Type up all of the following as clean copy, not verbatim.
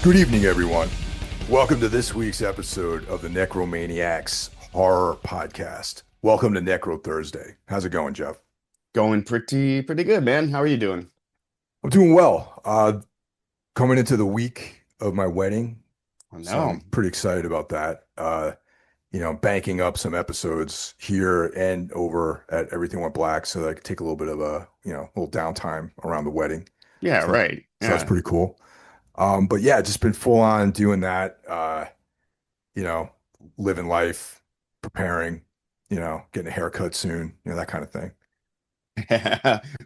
Good evening, everyone. Welcome to this week's episode of the Necromaniacs Horror Podcast. Welcome to Necro Thursday. How's it going, Jeff? Going pretty good, man. How are you doing? I'm doing well. Coming into the week of my wedding, Oh so I'm no. pretty excited about that. Banking up some episodes here and over at Everything Went Black so that I could take a little bit of a, little downtime around the wedding. Yeah, So, right. so that's Yeah. pretty cool. But yeah, just been full on doing that. You know, living life, preparing, getting a haircut soon, that kind of thing.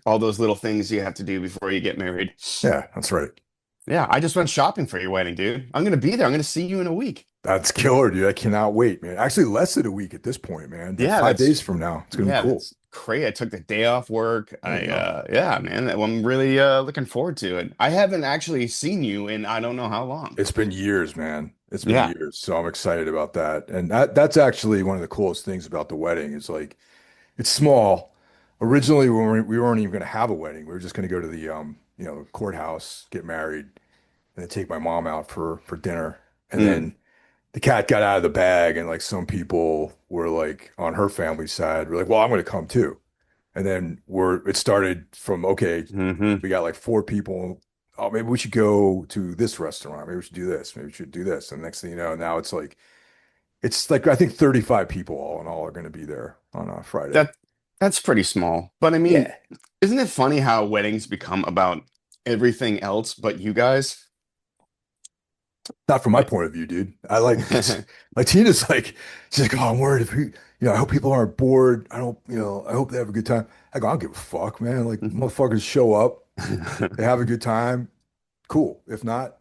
All those little things you have to do before you get married. Yeah, that's right. Yeah, I just went shopping for your wedding, dude. I'm gonna be there. I'm gonna see you in a week. That's killer, dude. I cannot wait, man. Actually, less than a week at this point, man. Like Yeah, 5 days from now, it's gonna be cool. that's great. I took the day off work. There you go. Yeah, man. I'm really looking forward to it. I haven't actually seen you in I don't know how long. It's been years, man. It's been Yeah. years, so I'm excited about that. And that's actually one of the coolest things about the wedding is like it's small. Originally, we weren't even going to have a wedding. We were just going to go to the courthouse, get married, and then take my mom out for dinner. And Mm. then the cat got out of the bag, and like some people were like on her family side, were like, "Well, I'm going to come too." And then it started from, okay, Hmm. we got like four people. Oh, maybe we should go to this restaurant. Maybe we should do this. Maybe we should do this. And next thing you know, now it's like I think 35 people all in all are going to be there on a Friday. That that's pretty small. But I mean, Yeah. isn't it funny how weddings become about everything else but you guys? Not from my Like, point of view, dude. I like it's like Tina's like, she's like, oh, I'm worried if I hope people aren't bored. I don't, I hope they have a good time. I go, I don't give a fuck, man. Like motherfuckers show up, they have a good time. Cool. If not,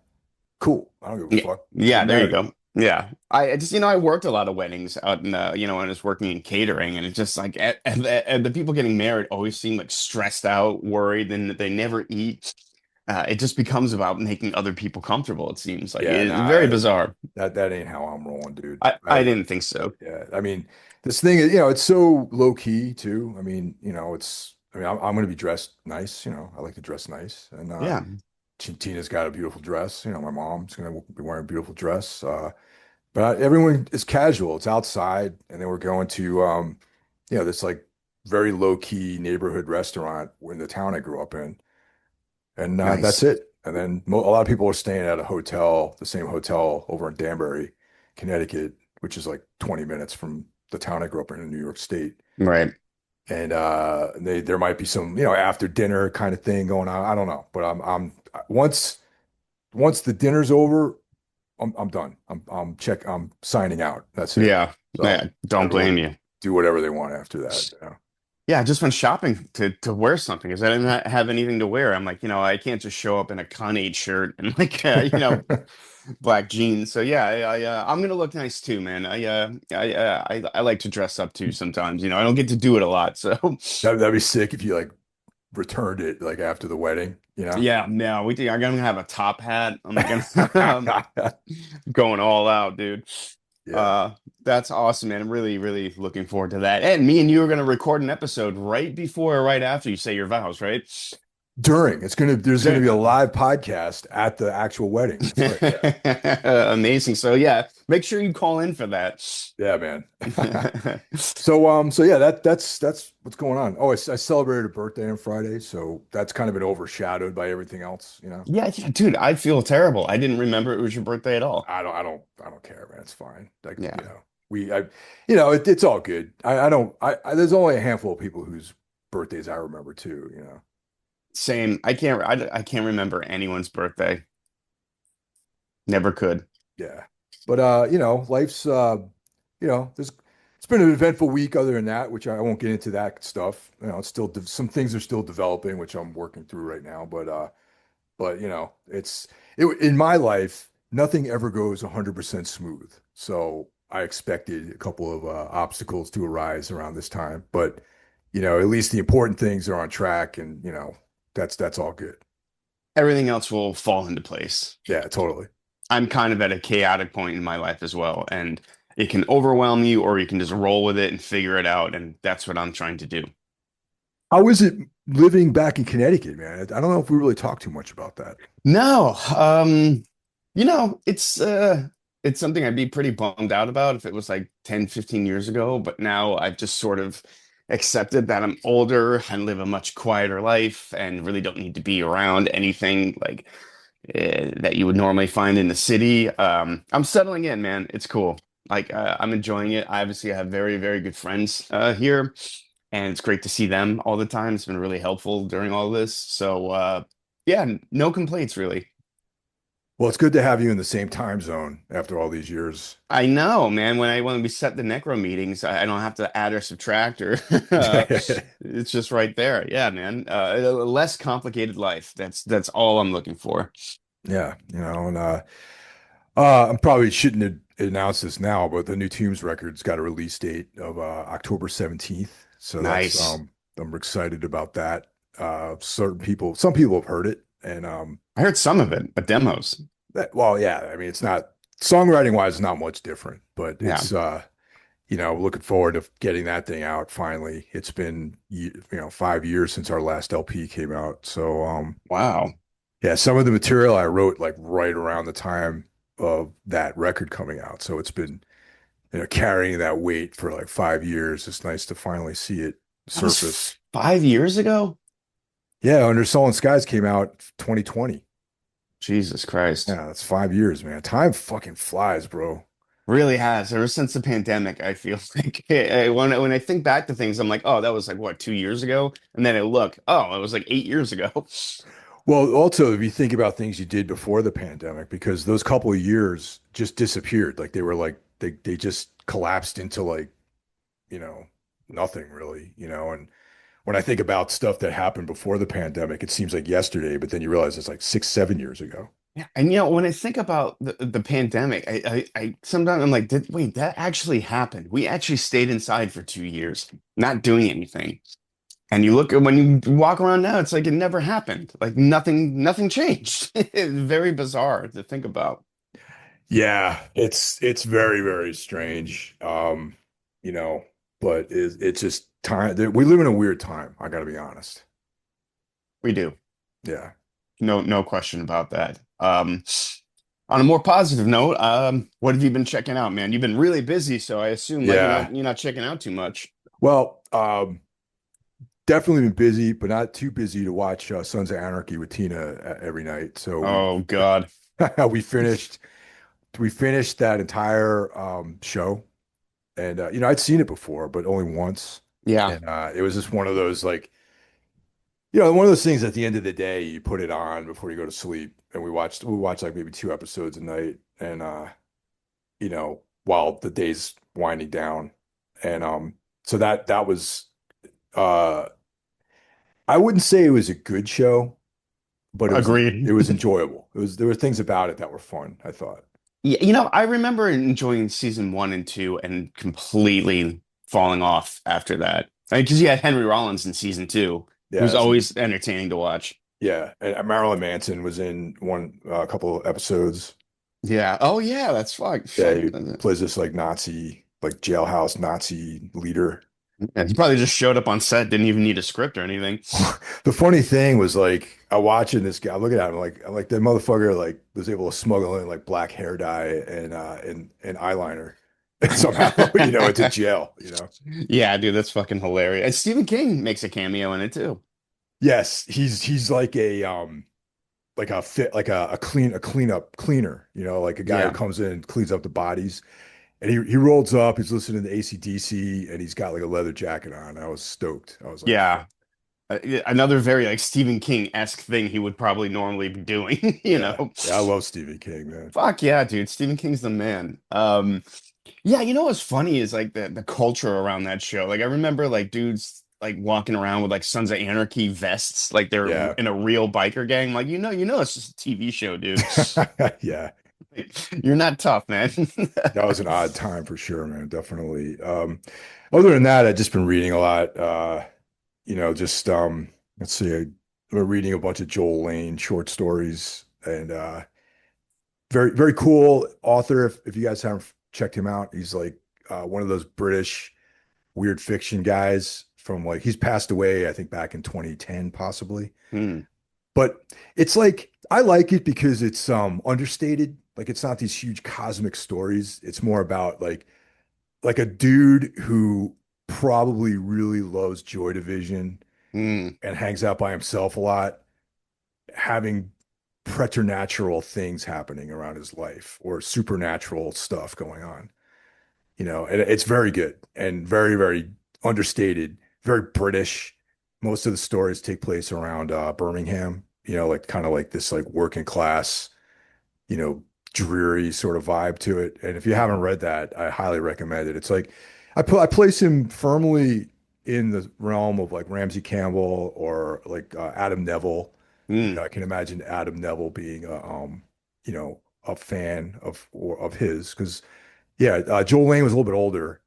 cool. I don't give a yeah, fuck. Let's yeah, get there you married. go. Yeah. I just, I worked a lot of weddings out in, when I was working in catering, and it's just like, and the people getting married always seem like stressed out, worried, and they never eat. It just becomes about making other people comfortable, it seems like. Yeah, It's very nah, bizarre. that ain't how I'm rolling, dude. I didn't think so. Yeah, I mean, this thing is, it's so low key too. I mean, I'm going to be dressed nice. I like to dress nice, and Yeah. Tina's got a beautiful dress. My mom's going to be wearing a beautiful dress. But everyone is casual. It's outside, and then we're going to, this like very low key neighborhood restaurant in the town I grew up in, and that's Nice. it. And then a lot of people are staying at a hotel, the same hotel over in Danbury, Connecticut, which is like 20 minutes from the town I grew up in New York State. Right. And there might be some, after dinner kind of thing going on. I don't know, but I'm once the dinner's over, I'm done. I'm signing out. That's it. Yeah. So Yeah. Don't blame everyone you. do whatever they want after that. Yeah, I just went shopping to wear something because I didn't have anything to wear. I'm like, I can't just show up in a Kanye shirt and like, black jeans. So yeah, I'm gonna look nice too, man. I like to dress up too sometimes. I don't get to do it a lot, so That'd be sick if you like returned it like after the wedding. yeah. No, I'm gonna have a top hat. I'm gonna going all out, dude. Yeah. Uh, that's awesome, man. I'm really, really looking forward to that. And me and you are gonna record an episode right before or right after you say your vows, right? There's gonna be a live podcast at the actual wedding. That's right. Yeah. Amazing. So yeah, make sure you call in for that. Yeah, man. So yeah, that's what's going on. Oh, I celebrated a birthday on Friday, so that's kind of been overshadowed by everything else. Yeah, dude, I feel terrible. I didn't remember it was your birthday at all. I don't care, man. It's fine. Like, Yeah, it's all good. There's only a handful of people whose birthdays I remember too. same. I can't remember anyone's birthday. Never could. Yeah. But life's there's it's been an eventful week other than that, which I won't get into that stuff. It's still some things are still developing, which I'm working through right now. But in my life, nothing ever goes 100% smooth. So I expected a couple of obstacles to arise around this time, but at least the important things are on track, and that's all good. Everything else will fall into place. Yeah, totally. I'm kind of at a chaotic point in my life as well, and it can overwhelm you, or you can just roll with it and figure it out, and that's what I'm trying to do. How is it living back in Connecticut, man? I don't know if we really talked too much about that. No, It's something I'd be pretty bummed out about if it was like 10, 15 years ago, but now I've just sort of accepted that I'm older and live a much quieter life and really don't need to be around anything like that you would normally find in the city. I'm settling in, man. It's cool. Like I'm enjoying it. I obviously have very, very good friends here, and it's great to see them all the time. It's been really helpful during all this. So yeah, no complaints really. Well, it's good to have you in the same time zone after all these years. I know, man. When we set the Necro meetings, I don't have to add or subtract or it's just right there. Yeah, man. A less complicated life. That's all I'm looking for. Yeah, and I'm probably shouldn't announce this now, but the new Tombs record's got a release date of October 17th. So that's Nice. I'm excited about that. Some people have heard it, and I heard some of it, but demos. well, yeah, I mean, it's not songwriting wise, it's not much different, but Yeah. looking forward to getting that thing out finally. It's been 5 years since our last LP came out, so Wow. yeah, some of the material I wrote like right around the time of that record coming out. So it's been, carrying that weight for like 5 years. It's nice to finally see it That was surface. 5 years ago? Yeah, Under Sullen Skies came out 2020. Jesus Christ. Yeah, that's 5 years, man. Time fucking flies, bro. Really has. Ever since the pandemic, I feel like when I think back to things, I'm like, oh, that was like what, 2 years ago? And then I look, oh, it was like 8 years ago. Well, also, if you think about things you did before the pandemic, because those couple of years just disappeared. Like they were like they just collapsed into like, you know, nothing really. And when I think about stuff that happened before the pandemic, it seems like yesterday, but then you realize it's like 6, 7 years ago. Yeah, and when I think about the pandemic, I sometimes I'm like, wait, that actually happened. We actually stayed inside for 2 years, not doing anything. And you look at when you walk around now, it's like it never happened. Like nothing changed. It's very bizarre to think about. Yeah, it's very, very strange. You know, but it's just time. We live in a weird time. I gotta be honest. We do. Yeah. No question about that. On a more positive note, what have you been checking out, man? You've been really busy, so I assume like Yeah. you're not checking out too much. Well, definitely been busy, but not too busy to watch Sons of Anarchy with Tina every night. So Oh God. we finished we finished that entire show, and I'd seen it before, but only once, Yeah. and it was just one of those like one of those things at the end of the day you put it on before you go to sleep, and we watched like maybe 2 episodes a night, and while the day's winding down, and so that was uh I wouldn't say it was a good show, but it Agreed. was enjoyable. There were things about it that were fun, I thought. Yeah, I remember enjoying season one and two and completely falling off after that. Because you had Henry Rollins in season two, who's Yeah, always entertaining to watch. yeah, and Marilyn Manson was in a couple of episodes. Yeah. Oh yeah, that's Yeah, fuck. he plays this like Nazi, like jailhouse Nazi leader. And he probably just showed up on set, didn't even need a script or anything. The funny thing was like I watching this guy, looking at him like I'm like that motherfucker like was able to smuggle in like black hair dye and eyeliner and somehow into jail. Yeah, dude, that's fucking hilarious. And Stephen King makes a cameo in it too. Yes, he's like a fit like a cleanup cleaner, like a guy who Yeah. comes in and cleans up the bodies. And he rolls up, he's listening to AC/DC, and he's got like a leather jacket on. I was stoked. I was like, Yeah. Yeah, another very like Stephen King-esque thing he would probably normally be doing, you yeah, know. yeah, I love Stephen King, man. Fuck yeah, dude. Stephen King's the man. Yeah, what's funny is like the culture around that show. Like I remember like dudes like walking around with like Sons of Anarchy vests, like they're Yeah. in a real biker gang. Like, it's just a TV show, dude. Yeah. Like, you're not tough, man. That was an odd time for sure, man. Definitely. Other than that, I've just been reading a lot. Just let's see, I've been reading a bunch of Joel Lane short stories, and very, very cool author. If you guys haven't checked him out, he's like one of those British weird fiction guys from like he's passed away, I think back in 2010, possibly. Hmm. But it's like I like it because it's understated. Like it's not these huge cosmic stories. It's more about like a dude who probably really loves Joy Division Mm, and hangs out by himself a lot, having preternatural things happening around his life or supernatural stuff going on. And it's very good and very, very understated, very British. Most of the stories take place around Birmingham, like kind of like this like working class, you know, dreary sort of vibe to it. And if you haven't read that, I highly recommend it. It's like I place him firmly in the realm of like Ramsey Campbell or like Adam Neville. mm. I can imagine Adam Neville being a fan of his because yeah, Joel Lane was a little bit older,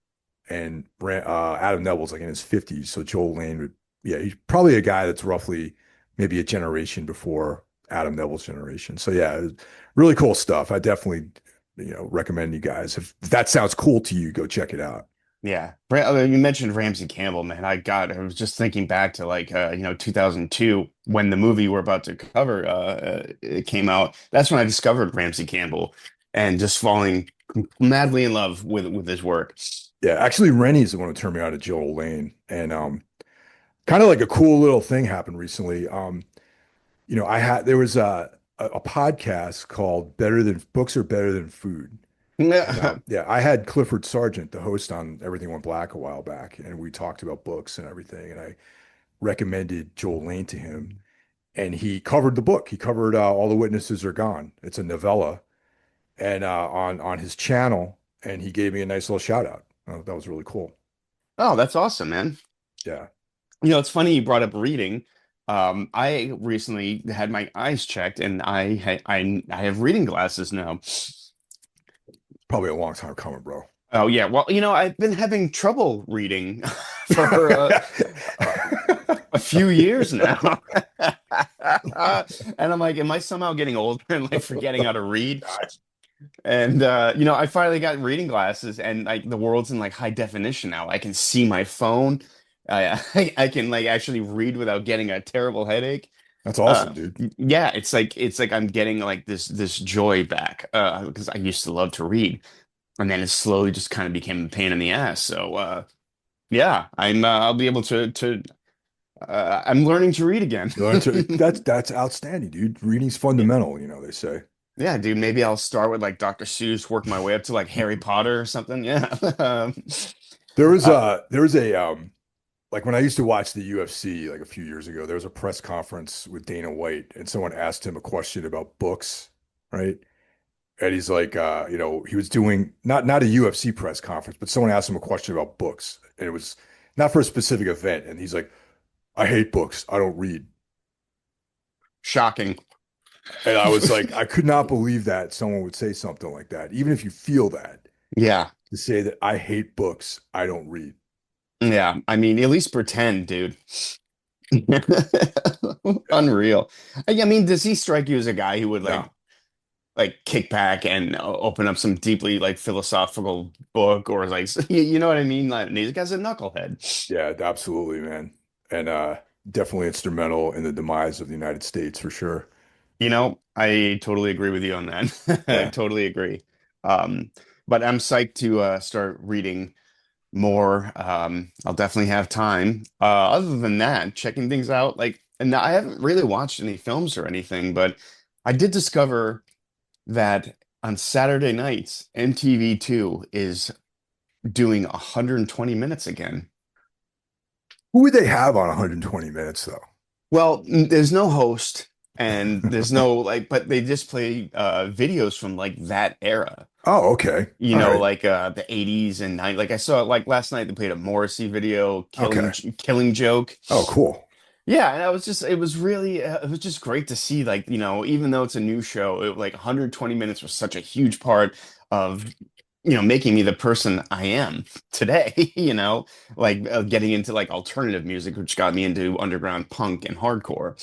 and Adam Neville's like in his 50s. So Joel Lane would, yeah, he's probably a guy that's roughly maybe a generation before Adam Neville's generation. So yeah, really cool stuff. I definitely, recommend you guys. If that sounds cool to you, go check it out. Yeah. You mentioned Ramsey Campbell, man. I was just thinking back to 2002 when the movie we're about to cover it came out. That's when I discovered Ramsey Campbell and just falling madly in love with his work. Yeah, actually, Rennie's the one who turned me on to Joel Lane, and kind of like a cool little thing happened recently. I had there was a podcast called Better Than Books Are Better Than Food. And yeah, I had Clifford Sargent, the host on Everything Went Black a while back, and we talked about books and everything. And I recommended Joel Lane to him, and he covered the book. He covered All the Witnesses Are Gone. It's a novella, and on his channel, and he gave me a nice little shout out. That was really cool. Oh, that's awesome, man. Yeah, It's funny you brought up reading. I recently had my eyes checked, and I have reading glasses now. probably a long time coming, bro. Oh yeah, well, I've been having trouble reading for uh, a few years now. And I'm like, am I somehow getting older and like forgetting how to read? And I finally got reading glasses and like the world's in like high definition now. I can see my phone. I can like actually read without getting a terrible headache. That's awesome, dude. Yeah, it's like I'm getting like this joy back because I used to love to read and then it slowly just kind of became a pain in the ass. So yeah, I'll be able to I'm learning to read again. You learn to that's outstanding, dude. Reading's Yeah. fundamental, they say. Yeah, dude, maybe I'll start with like Dr. Seuss, work my way up to like Harry Potter or something. Yeah. Uh, There was a like when I used to watch the UFC like a few years ago, there was a press conference with Dana White and someone asked him a question about books, right? And he's like he was doing not a UFC press conference, but someone asked him a question about books and it was not for a specific event and he's like, I hate books. I don't read. Shocking. And I was like, I could not believe that someone would say something like that, even if you feel that, Yeah. to say that I hate books, I don't read. Yeah. I mean, at least pretend, dude. Unreal. I mean, does he strike you as a guy who would No. like kick back and open up some deeply like philosophical book or like you know what I mean? Like this guy's a knucklehead. Yeah, absolutely, man. And definitely instrumental in the demise of the United States for sure. I totally agree with you on that. I Yeah. totally agree. Um, but I'm psyched to start reading more. I'll definitely have time. Other than that, checking things out, like, and I haven't really watched any films or anything, but I did discover that on Saturday nights, MTV2 is doing 120 minutes again. Who would they have on 120 minutes though? Well, there's no host and there's no like, but they just play videos from like that era. Oh, okay. All right. Like the 80s and 90s. Like I saw like last night they played a Morrissey video, Okay. Killing Joke. Oh, cool. Yeah, and it was really it was just great to see like, even though it's a new show, like 120 minutes was such a huge part of making me the person I am today, like getting into like alternative music, which got me into underground punk and hardcore.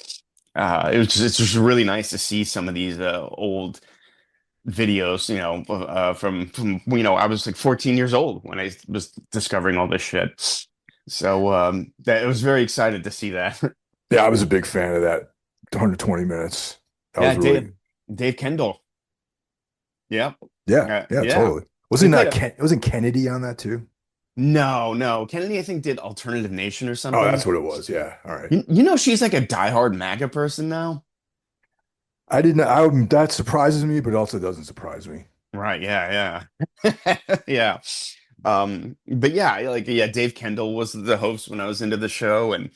It's just really nice to see some of these old videos, from I was like 14 years old when I was discovering all this shit. So that I was very excited to see that. Yeah, I was a big fan of that 120 minutes. That Yeah, was really Dave Kendall. Yeah. Yeah, yeah, Yeah. totally. They Wasn't played that a Wasn't Kennedy on that too? No, no. Kennedy, I think, did Alternative Nation or Oh, something. that's what it was. Yeah. All right. You know she's like a diehard MAGA person now? I didn't. That surprises me, but also doesn't surprise me. Right, yeah, yeah. Yeah. But yeah, like yeah, Dave Kendall was the host when I was into the show and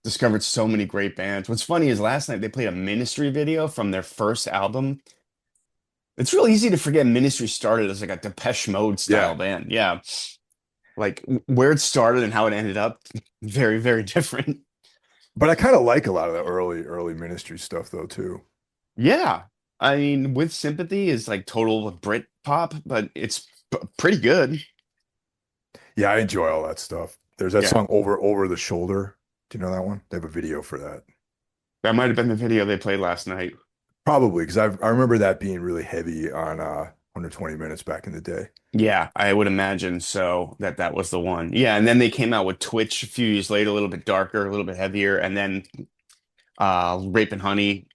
discovered so many great bands. What's funny is last night they played a Ministry video from their first album. It's real easy to forget Ministry started as like a Depeche Mode Yeah, style band. Yeah. Like where it started and how it ended up, very, very different. but I kind of like a lot of the early Ministry stuff though too. Yeah. I mean, With Sympathy is like total Brit pop, but it's pretty good. Yeah, I enjoy all that stuff. There's that Yeah. song Over the Shoulder. Do you know that one? They have a video for that. That might have been the video they played last night. Probably because I remember that being really heavy on 120 minutes back in the day. Yeah, I would imagine so that was the one. Yeah, and then they came out with Twitch a few years later, a little bit darker, a little bit heavier, and then Rape and Honey,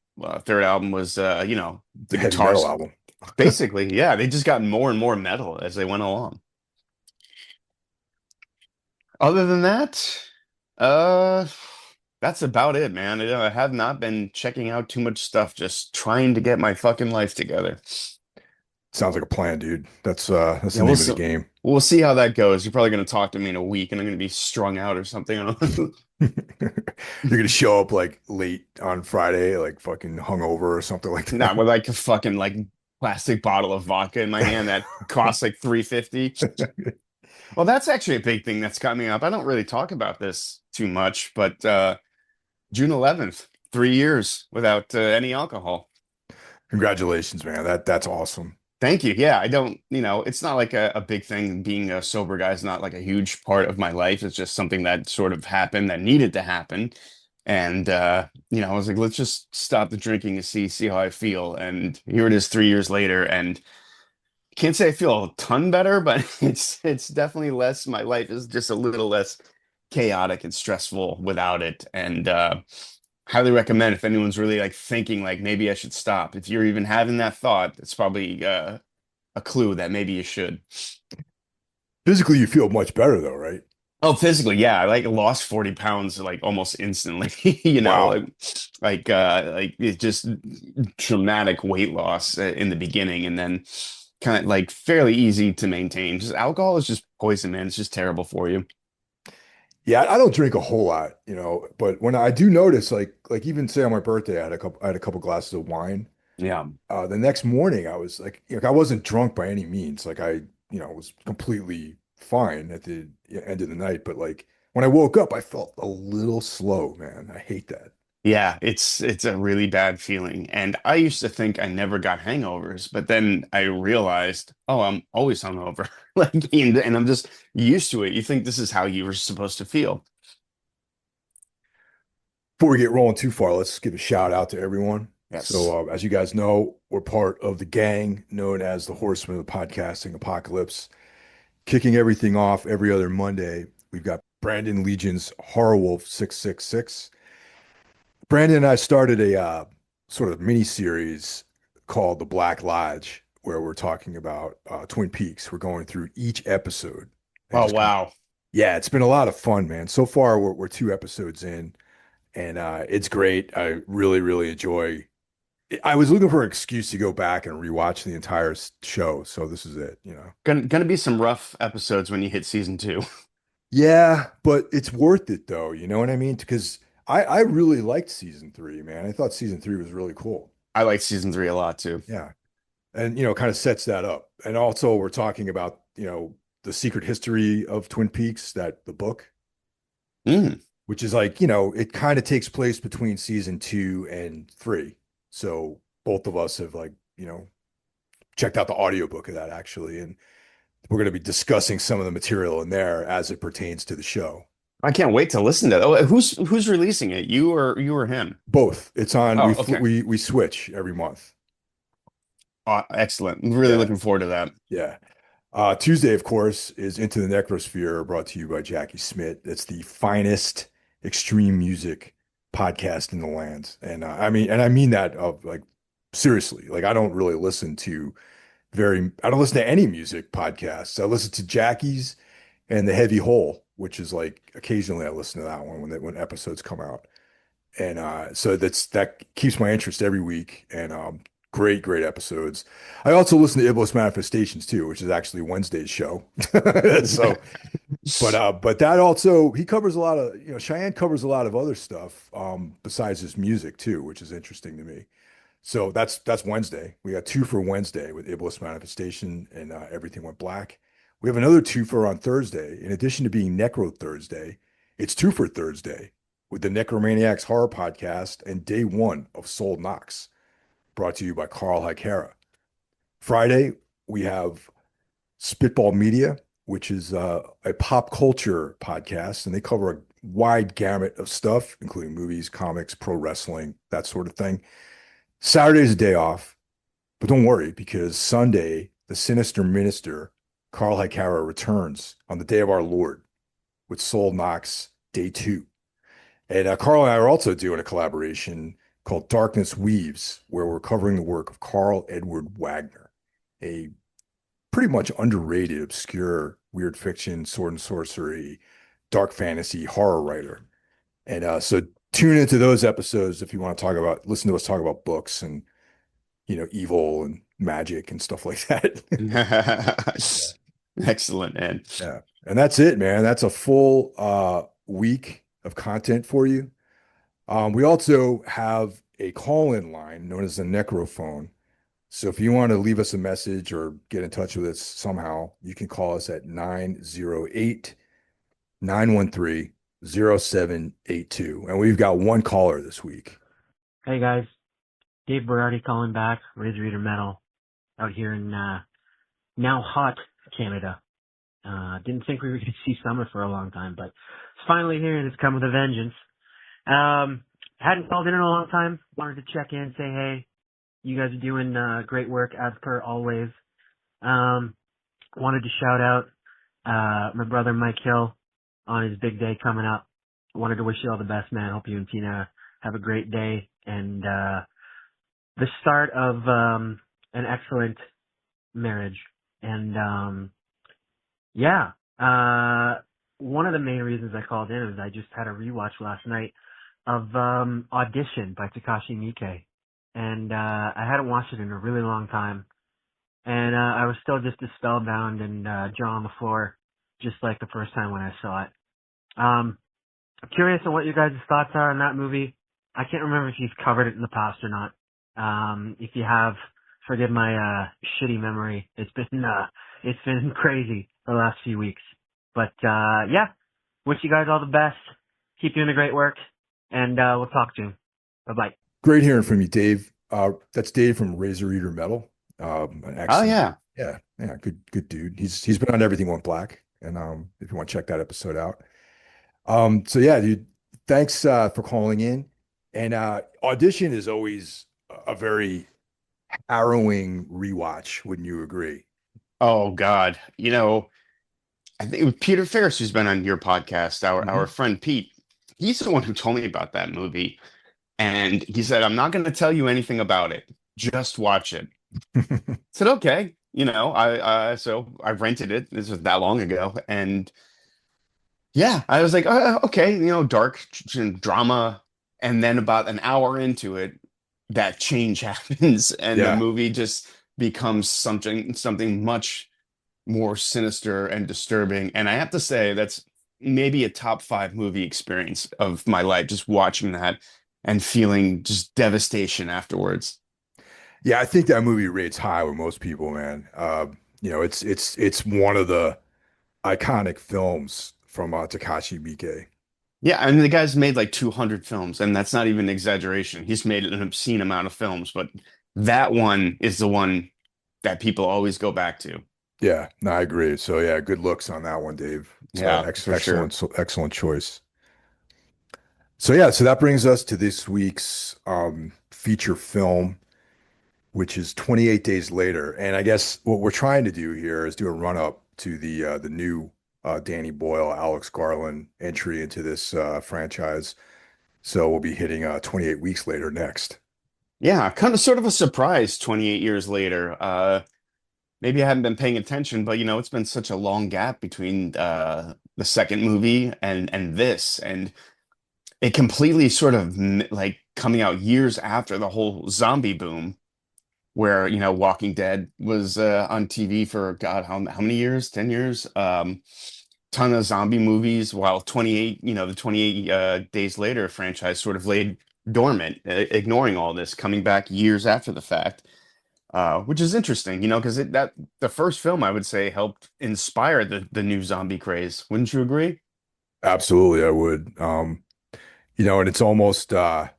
third album was The the heavy metal guitars album. basically, yeah, they just got more and more metal as they went along. Other than that, uh that's about it, man. I have not been checking out too much stuff, just trying to get my fucking life together. Sounds like a plan, dude. That's Yeah, the name of the game. we'll see how that goes. You're probably going to talk to me in a week, and I'm going to be strung out or something. I don't know. You're gonna show up like late on Friday, like fucking hungover or something like Not that. with like a fucking like plastic bottle of vodka in my hand that costs like 350. Well, that's actually a big thing that's coming up. I don't really talk about this too much, but June 11th, 3 years without any alcohol. Congratulations, man. That's awesome. Thank you. Yeah, I don't, it's not like a big thing. Being a sober guy is not like a huge part of my life. It's just something that sort of happened that needed to happen. And I was like, let's just stop the drinking and see how I feel. And here it is 3 years later. And can't say I feel a ton better, but it's definitely less. My life is just a little less chaotic and stressful without it. And highly recommend if anyone's really like thinking like maybe I should stop. If you're even having that thought, it's probably a clue that maybe you should. Physically, you feel much better though, right? Oh, physically, yeah, I like lost 40 pounds like almost instantly, Wow. like it's just dramatic weight loss in the beginning and then kind of like fairly easy to maintain. Just alcohol is just poison, man. It's just terrible for you. Yeah, I don't drink a whole lot, but when I do notice, like even say on my birthday, I had a couple glasses of wine. Yeah. The next morning, I was like I wasn't drunk by any means. Like was completely fine at the end of the night. But like when I woke up, I felt a little slow, man. I hate that. Yeah, it's a really bad feeling. And I used to think I never got hangovers, but then I realized, oh, I'm always hungover. Like, and I'm just used to it. You think this is how you were supposed to feel. Before we get rolling too far, let's give a shout out to everyone. Yes. So, as you guys know, we're part of the gang known as the Horsemen of the Podcasting Apocalypse. Kicking everything off every other Monday, we've got Brandon Legion's Horror Wolf 666. Brandon and I started a sort of mini series called The Black Lodge, where we're talking about Twin Peaks. We're going through each episode and Oh, just kind of, wow. yeah, it's been a lot of fun, man. So far, we're two episodes in, and it's great. I really, really enjoy. I was looking for an excuse to go back and rewatch the entire show, so this is it. Gonna be some rough episodes when you hit season two. Yeah, but it's worth it though. You know what I mean? Because I really liked season three, man. I thought season three was really cool. I like season three a lot too. Yeah. And kind of sets that up. And also we're talking about, the secret history of Twin Peaks, that the book, Mm. which is like, it kind of takes place between season two and three. So both of us have like, checked out the audiobook of that actually. And we're going to be discussing some of the material in there as it pertains to the show. I can't wait to listen to that. Oh, who's releasing it? You or him? Both. It's on, Oh, okay. we switch every month. Excellent. I'm really Yeah. looking forward to that. Yeah. Tuesday, of course, is Into the Necrosphere, brought to you by Jackie Smith. It's the finest extreme music podcast in the land. And I mean that of like seriously, like I don't really listen to I don't listen to any music podcasts. I listen to Jackie's and the Heavy Hole, which is like occasionally I listen to that one when episodes come out. And so that keeps my interest every week. And great episodes. I also listen to Iblis Manifestations too, which is actually Wednesday's show. So, but that also he covers a lot of, Cheyenne covers a lot of other stuff besides his music too, which is interesting to me. So that's Wednesday. We got two for Wednesday with Iblis Manifestation and Everything Went Black. We have another two for on Thursday. In addition to being Necro Thursday, it's two for Thursday with the Necromaniacs Horror Podcast and day one of Soul Knocks, brought to you by Carl Hikera. Friday, we have Spitball Media, which is a pop culture podcast, and they cover a wide gamut of stuff, including movies, comics, pro wrestling, that sort of thing. Saturday's a day off, but don't worry because Sunday, the Sinister Minister, Carl Hikara, returns on the day of our Lord with Soul Knocks Day 2. And Carl and I are also doing a collaboration called Darkness Weaves, where we're covering the work of Carl Edward Wagner, a pretty much underrated, obscure, weird fiction, sword and sorcery, dark fantasy horror writer. And so tune into those episodes if you want to listen to us talk about books and, evil and magic and stuff like that. Yeah. Excellent, man. Yeah. And that's it, man. That's a full week of content for you. We also have a call-in line known as the Necrophone. So if you want to leave us a message or get in touch with us somehow, you can call us at 908-913-0782. And we've got one caller this week. Hey guys, Dave Berardi calling back, Razor Eater Metal, out here in now hot Canada. Didn't think we were going to see summer for a long time, but it's finally here and it's come with a vengeance. Hadn't called in a long time. Wanted to check in, say hey, you guys are doing great work as per always. Wanted to shout out my brother Mike Hill on his big day coming up. Wanted to wish you all the best, man. Hope you and Tina have a great day and the start of an excellent marriage. And one of the main reasons I called in is I just had a rewatch last night of Audition by Takashi Miike. And I hadn't watched it in a really long time. And I was still just as spellbound and jaw on the floor, just like the first time when I saw it. I'm curious on what your guys' thoughts are on that movie. I can't remember if you've covered it in the past or not. If you have, forgive my shitty memory. It's been crazy the last few weeks. But wish you guys all the best. Keep doing the great work, and we'll talk soon. Bye-bye. Great hearing from you, Dave. That's Dave from Razor Eater Metal. An Oh excellent, yeah. yeah, good dude. He's been on Everything Went Black, and if you want to check that episode out. So yeah, dude, thanks for calling in. And Audition is always a very harrowing rewatch, wouldn't you agree? Oh God. I think it was Peter Ferris who's been on your podcast, our Mhm. friend Pete. He's the one who told me about that movie. And he said, I'm not going to tell you anything about it. Just watch it. I said, okay. So I rented it. This was that long ago. And yeah, I was like, okay, dark drama. And then about an hour into it, that change happens and the Yeah. movie just becomes something much more sinister and disturbing. And I have to say, that's maybe a top 5 movie experience of my life, just watching that and feeling just devastation afterwards. Yeah, I think that movie rates high with most people, man. It's one of the iconic films from Takashi Miike. Yeah, I mean, the guy's made like 200 films, and that's not even an exaggeration. He's made an obscene amount of films, but that one is the one that people always go back to. Yeah, no, I agree. So yeah, good looks on that one, Dave. It's Yeah, for sure. excellent choice. So yeah, so that brings us to this week's feature film, which is 28 Days Later. And I guess what we're trying to do here is do a run up to the new Danny Boyle, Alex Garland entry into this franchise. So we'll be hitting 28 weeks later next. Yeah, kind of sort of a surprise 28 years later. maybe I haven't been paying attention, but it's been such a long gap between the second movie and this, and it completely sort of like coming out years after the whole zombie boom, where Walking Dead was on TV for God, how many years? 10 years. Ton of zombie movies. While 28, the 28 Days Later franchise sort of laid dormant, ignoring all this, coming back years after the fact. Which is interesting, because that the first film I would say helped inspire the new zombie craze. Wouldn't you agree? Absolutely, I would. And it's almost 28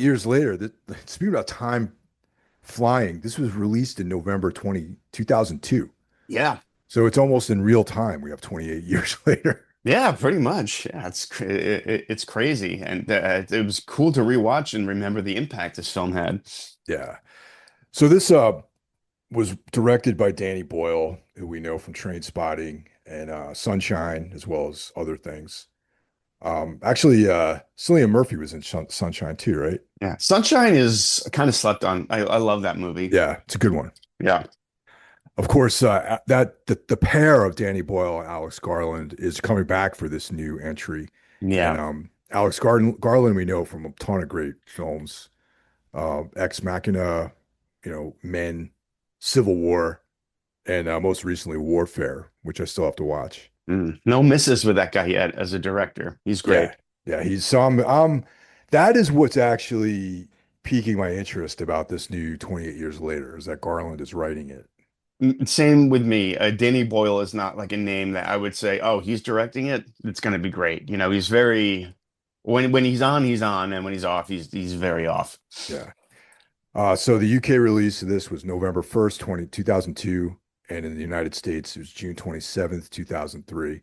years later. Speaking about time flying, this was released in November 2002. Yeah. So it's almost in real time. We have 28 years later. Yeah, pretty much. Yeah, it's crazy, and it was cool to rewatch and remember the impact this film had. Yeah. So this was directed by Danny Boyle, who we know from Train Spotting and Sunshine, as well as other things. Actually, Cillian Murphy was in Sunshine too, right? Yeah, Sunshine is kind of slept on. I love that movie. Yeah, it's a good one. Yeah, Of course, the pair of Danny Boyle and Alex Garland is coming back for this new entry, and yeah. Garland we know from a ton of great films, Ex Machina, Men, Civil War, and most recently Warfare, which I still have to watch. No misses with that guy yet as a director. He's Yeah, great. yeah, he's some that is what's actually piquing my interest about this new 28 years later is that Garland is writing it. Same with me. Danny Boyle is not like a name that I would say, oh, he's directing it. It's going to be great. He's very when he's on, and when he's off, he's very off. Yeah. So the UK release of this was November 1st, 2002, and in the United States it was June 27th, 2003.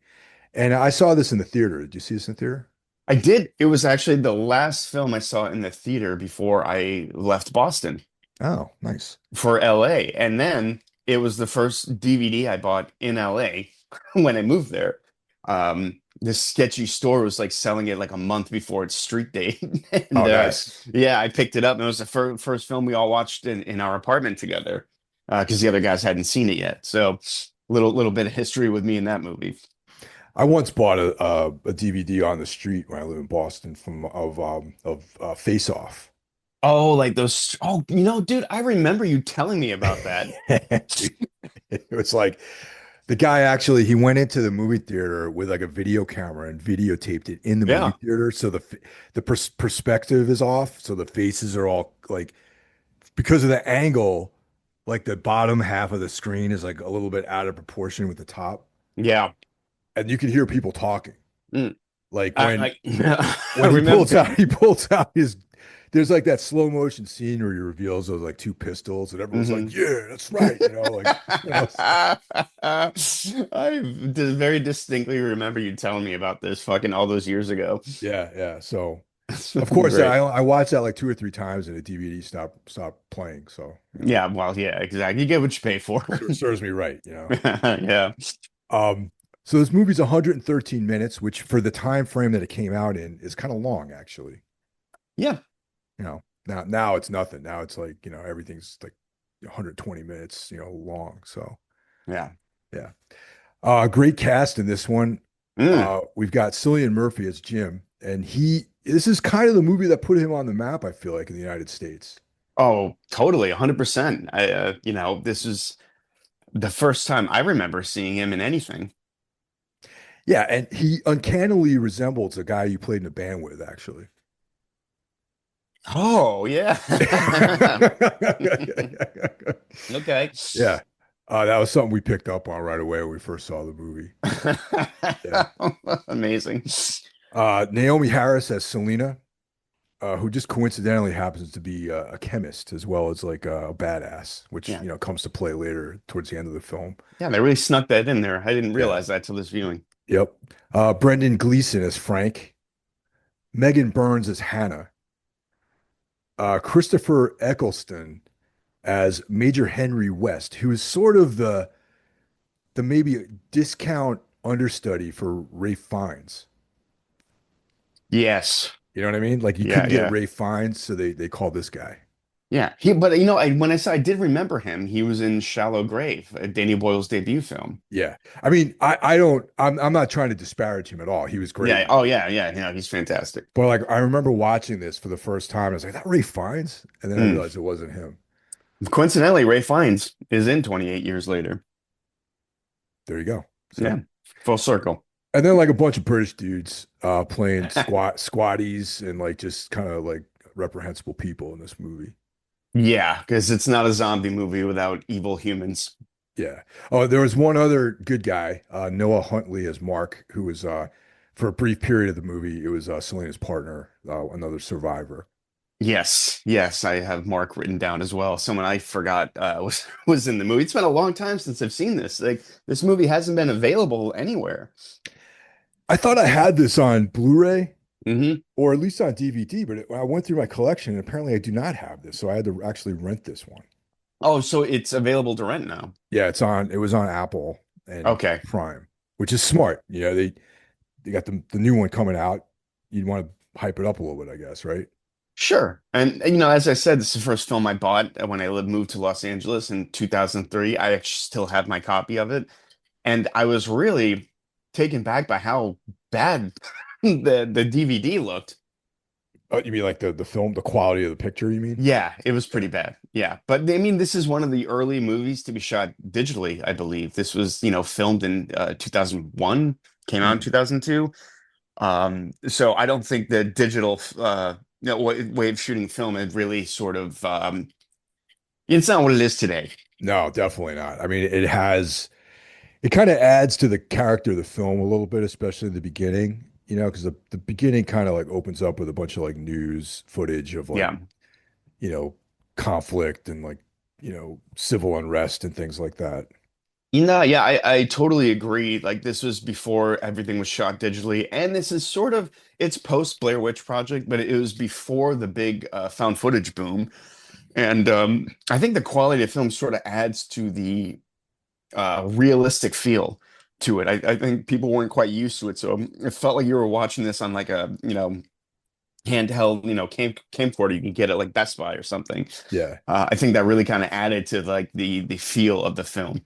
And I saw this in the theater. Did you see this in the theater? I did. It was actually the last film I saw in the theater before I left Boston Oh, nice. for LA. And then it was the first DVD I bought in LA when I moved there. This sketchy store was like selling it like a month before its street date. And Oh, nice. yeah, I picked it up, and it was the first film we all watched in our apartment together, because the other guys hadn't seen it yet. So little bit of history with me in that movie. I once bought a DVD on the street when I live in Boston of Face Off. Oh, like those. Oh, dude, I remember you telling me about that. It was like the guy actually he went into the movie theater with like a video camera and videotaped it in the movie Yeah. theater. So the perspective is off. So the faces are all like because of the angle, like the bottom half of the screen is like a little bit out of proportion with the top, Yeah. and you can hear people talking. Mm. Like I I when remember. he pulls out his there's like that slow motion scene where he reveals those like two pistols and everyone's Mhm. like, yeah, that's right. I very distinctly remember you telling me about this fucking all those years ago. Yeah, yeah. So It's of course great. I watched that like two or three times and the DVD stopped playing. So Yeah, well, yeah, exactly. You get what you pay for. serves me right. Yeah. Um, so this movie's 113 minutes, which for the time frame that it came out in is kind of long, actually. Yeah. Now it's nothing. Now it's like, everything's like 120 minutes, long. So Yeah. yeah. Great cast in this one. Mm. We've got Cillian Murphy as Jim, and this is kind of the movie that put him on the map, I feel like, in the United States. Oh, totally, 100%. This is the first time I remember seeing him in anything. Yeah, and he uncannily resembles a guy you played in a band with, actually. Oh, yeah. Okay. Yeah. That was something we picked up on right away when we first saw the movie. Yeah. Amazing. Naomi Harris as Selena, who just coincidentally happens to be a chemist as well as like a badass, which, Yeah. comes to play later towards the end of the film. Yeah, they really snuck that in there. I didn't Yeah. realize that till this viewing. Yep. Brendan Gleeson as Frank, Megan Burns as Hannah, Christopher Eccleston as Major Henry West, who is sort of the maybe discount understudy for Rafe Fiennes. Yes. You know what I mean? Like you Yeah, couldn't get yeah. Rafe Fiennes, so they called this guy. Yeah, but when I said I did remember him, he was in Shallow Grave, Danny Boyle's debut film. Yeah. I mean, I don't, I'm not trying to disparage him at all. He was great Yeah. in Oh, it. yeah, yeah. He's fantastic. But like, I remember watching this for the first time. I was like, that Ray Fiennes? And then I Mm. realized it wasn't him. Coincidentally, Ray Fiennes is in 28 years later. There you go. See? Yeah, full circle. And then like a bunch of British dudes playing squatties and like just kind of like reprehensible people in this movie. Yeah, because it's not a zombie movie without evil humans. Yeah. Oh, there was one other good guy, Noah Huntley as Mark, who was for a brief period of the movie, it was Selena's partner, another survivor. Yes, yes, I have Mark written down as well. Someone I forgot was in the movie. It's been a long time since I've seen this. Like this movie hasn't been available anywhere. I thought I had this on Blu-ray Hmm. or at least on DVD, but I went through my collection and apparently I do not have this, so I had to actually rent this one. Oh, so it's available to rent now. Yeah, it was on Apple and Okay, Prime, which is smart. You know, they got the new one coming out. You'd want to hype it up a little bit, I guess, right? sure. And as I said, this is the first film I bought when moved to Los Angeles in 2003. I actually still have my copy of it, and I was really taken back by how bad the DVD looked. Oh, you mean like the film, the quality of the picture, you mean? Yeah, it was Yeah. pretty bad. Yeah. But I mean, this is one of the early movies to be shot digitally, I believe. This was, filmed in 2001, came out in Mhm. 2002. So I don't think the digital way of shooting film had really sort of it's not what it is today. No, definitely not. I mean, it kind of adds to the character of the film a little bit, especially in the beginning, because the beginning kind of like opens up with a bunch of like news footage of like, Yeah. you know, conflict and like, civil unrest and things like that. Yeah, I totally agree. Like this was before everything was shot digitally, and this is sort of it's post Blair Witch Project, but it was before the big found footage boom. And I think the quality of film sort of adds to the realistic feel to it. I think people weren't quite used to it, so it felt like you were watching this on like a handheld camcorder you can get at like Best Buy or something. Yeah, I think that really kind of added to like the feel of the film.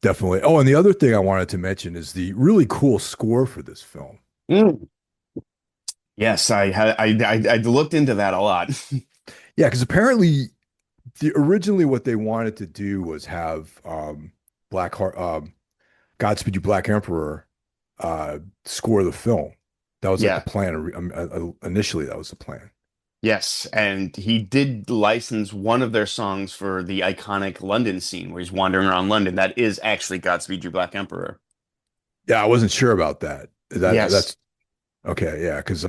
definitely. Oh, and the other thing I wanted to mention is the really cool score for this film. Mm. Yes, I looked into that a lot. Yeah, because apparently originally what they wanted to do was have Black Heart Godspeed You Black Emperor score the film. That was like the Yeah. plan. Initially, that was the plan. Yes, and he did license one of their songs for the iconic London scene where he's wandering around London. That is actually Godspeed You Black Emperor. Yeah, I wasn't sure about that. Yes, That's okay. Yeah, because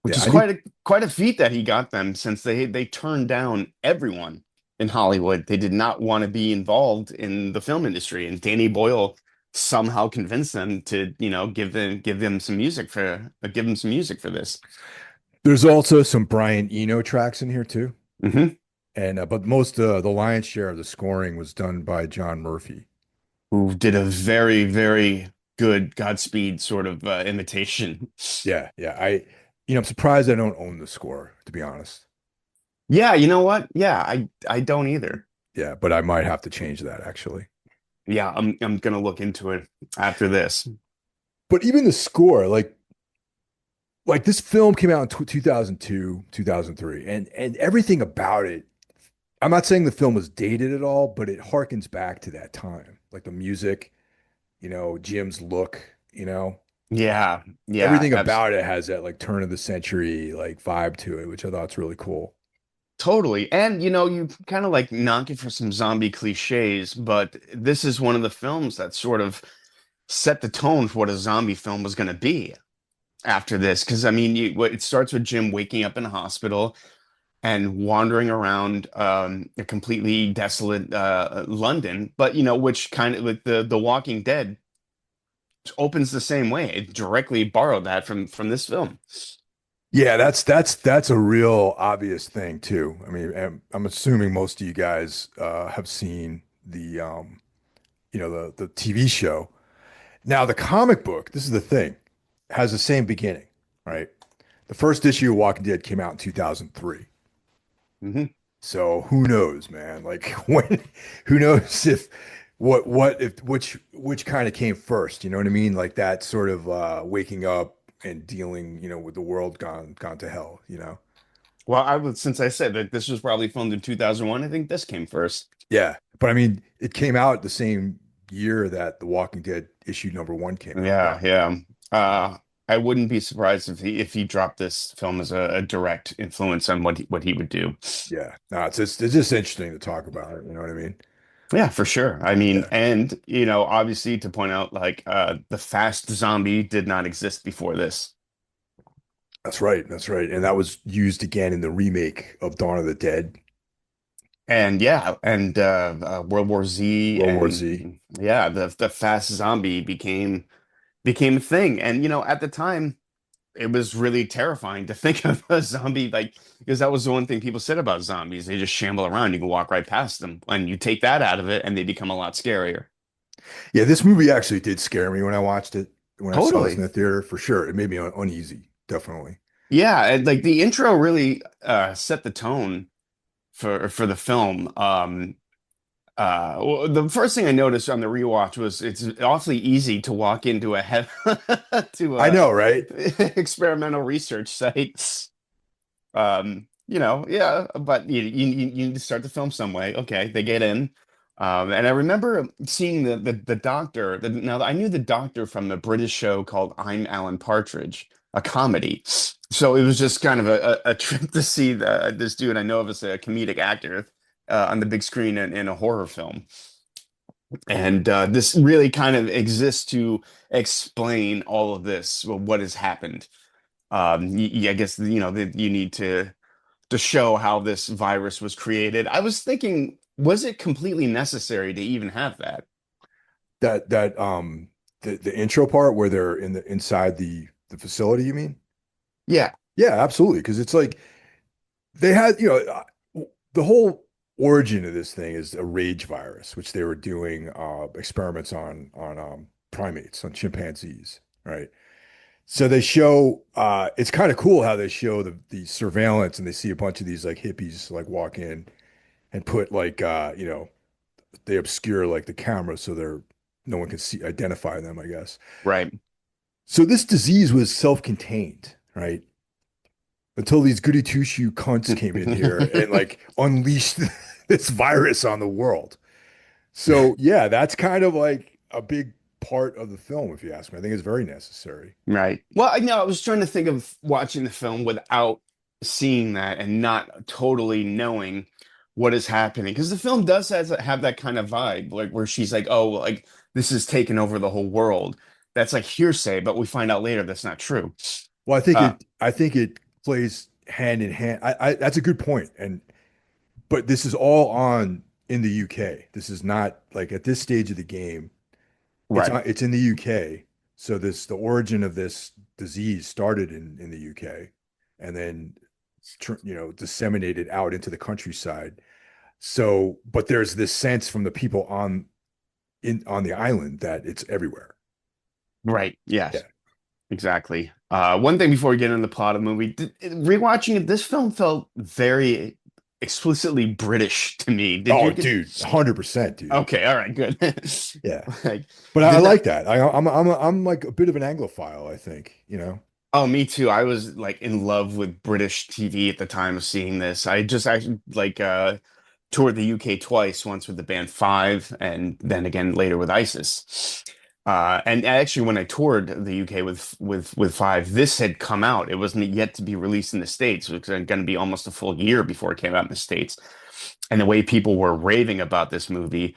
which yeah, is I need quite a feat that he got them since they turned down everyone in Hollywood. They did not want to be involved in the film industry, and Danny Boyle somehow convinced them to, give them some music for this. there's also some Brian Eno tracks in here too, Hmm. and but most the lion's share of the scoring was done by John Murphy. Who did a very, very good Godspeed sort of imitation. Yeah, yeah. I'm surprised I don't own the score, to be honest. Yeah, you know what? Yeah, I don't either. Yeah, but I might have to change that actually. Yeah, I'm gonna look into it after this. But even the score, like this film came out in 2002, 2003, and everything about it. I'm not saying the film was dated at all, but it harkens back to that time. Like the music, Jim's look, Yeah, yeah, everything about it has that like turn of the century like vibe to it, which I thought's really cool. totally. And you kind of like knock it for some zombie cliches, but this is one of the films that sort of set the tone for what a zombie film was going to be after this. Because I mean, it starts with Jim waking up in a hospital and wandering around a completely desolate London, but which kind of like the Walking Dead opens the same way. It directly borrowed that from this film. Yeah, that's a real obvious thing too. I mean, I'm assuming most of you guys have seen the TV show. Now, the comic book, this is the thing, has the same beginning, right? The first issue of Walking Dead came out in 2003. Hmm. So who knows, man? Like when, who knows if what if which kind of came first? You know what I mean? Like that sort of waking up and dealing, with the world gone to hell. Well, I would since I said that this was probably filmed in 2001, I think this came first. Yeah, but I mean, it came out the same year that The Walking Dead issue #1 came out, Yeah, right? yeah. I wouldn't be surprised if he dropped this film as a direct influence on what he would do. Yeah, no, it's just interesting to talk about it. You know what I mean? Yeah, for sure. I mean, Yeah, and obviously to point out like the fast zombie did not exist before this. that's right, that's right, and that was used again in the remake of Dawn of the Dead, And yeah, and World War Z World War Z. and yeah, the fast zombie became a thing. And at the time it was really terrifying to think of a zombie like because that was the one thing people said about zombies. They just shamble around. You can walk right past them. And you take that out of it and they become a lot scarier. Yeah, this movie actually did scare me when I watched it, when I saw this in Totally. the theater, for sure. It made me uneasy, definitely. Yeah, and like the intro really set the tone for the film. Well, the first thing I noticed on the rewatch was it's awfully easy to walk into a to I a know, right? experimental research site. Yeah, but you need to start the film some way. Okay, they get in. And I remember seeing the doctor. Now I knew the doctor from a British show called I'm Alan Partridge, a comedy. So it was just kind of a trip to see this dude I know of as a comedic actor on the big screen in a horror film. And this really kind of exists to explain all of this, well, what has happened. I guess that you need to show how this virus was created. I was thinking, was it completely necessary to even have that? That the intro part where they're inside the facility, you mean? Yeah, Yeah, absolutely. Because it's like they had, the whole origin of this thing is a rage virus, which they were doing experiments on primates, on chimpanzees, right? So they show it's kind of cool how they show the surveillance and they see a bunch of these like hippies like walk in and put like they obscure like the camera so they're no one can see identify them, I guess. right. So this disease was self-contained, right? Until these goody two-shoe cunts came in here and like unleashed this virus on the world. So yeah, that's kind of like a big part of the film, if you ask me. I think it's very necessary. Right. Well, I know I was trying to think of watching the film without seeing that and not totally knowing what is happening because the film does have that kind of vibe, like where she's like, "Oh, well, like this is taking over the whole world." That's like hearsay, but we find out later that's not true. Well, Uh, I think it plays hand in hand. That's a good point. But this is all on in the UK. This is not like at this stage of the game. right, It's in the UK. So the origin of this disease started in the UK, and then disseminated out into the countryside. So, but there's this sense from the people on the island that it's everywhere. right, Yeah. yes, exactly. One thing before we get into the plot of the movie, rewatching it, this film felt very explicitly British to me. Did Oh, you get? dude, 100%, dude. Okay, all right, good. Yeah. Like, But I did that? like that. I'm like a bit of an Anglophile, I think. Oh, me too. I was like in love with British TV at the time of seeing this. I just actually like toured the UK twice, once with the band Five, and then again later with ISIS. And actually, when I toured the UK with Five, this had come out. It wasn't yet to be released in the States. It was going to be almost a full year before it came out in the States. And the way people were raving about this movie,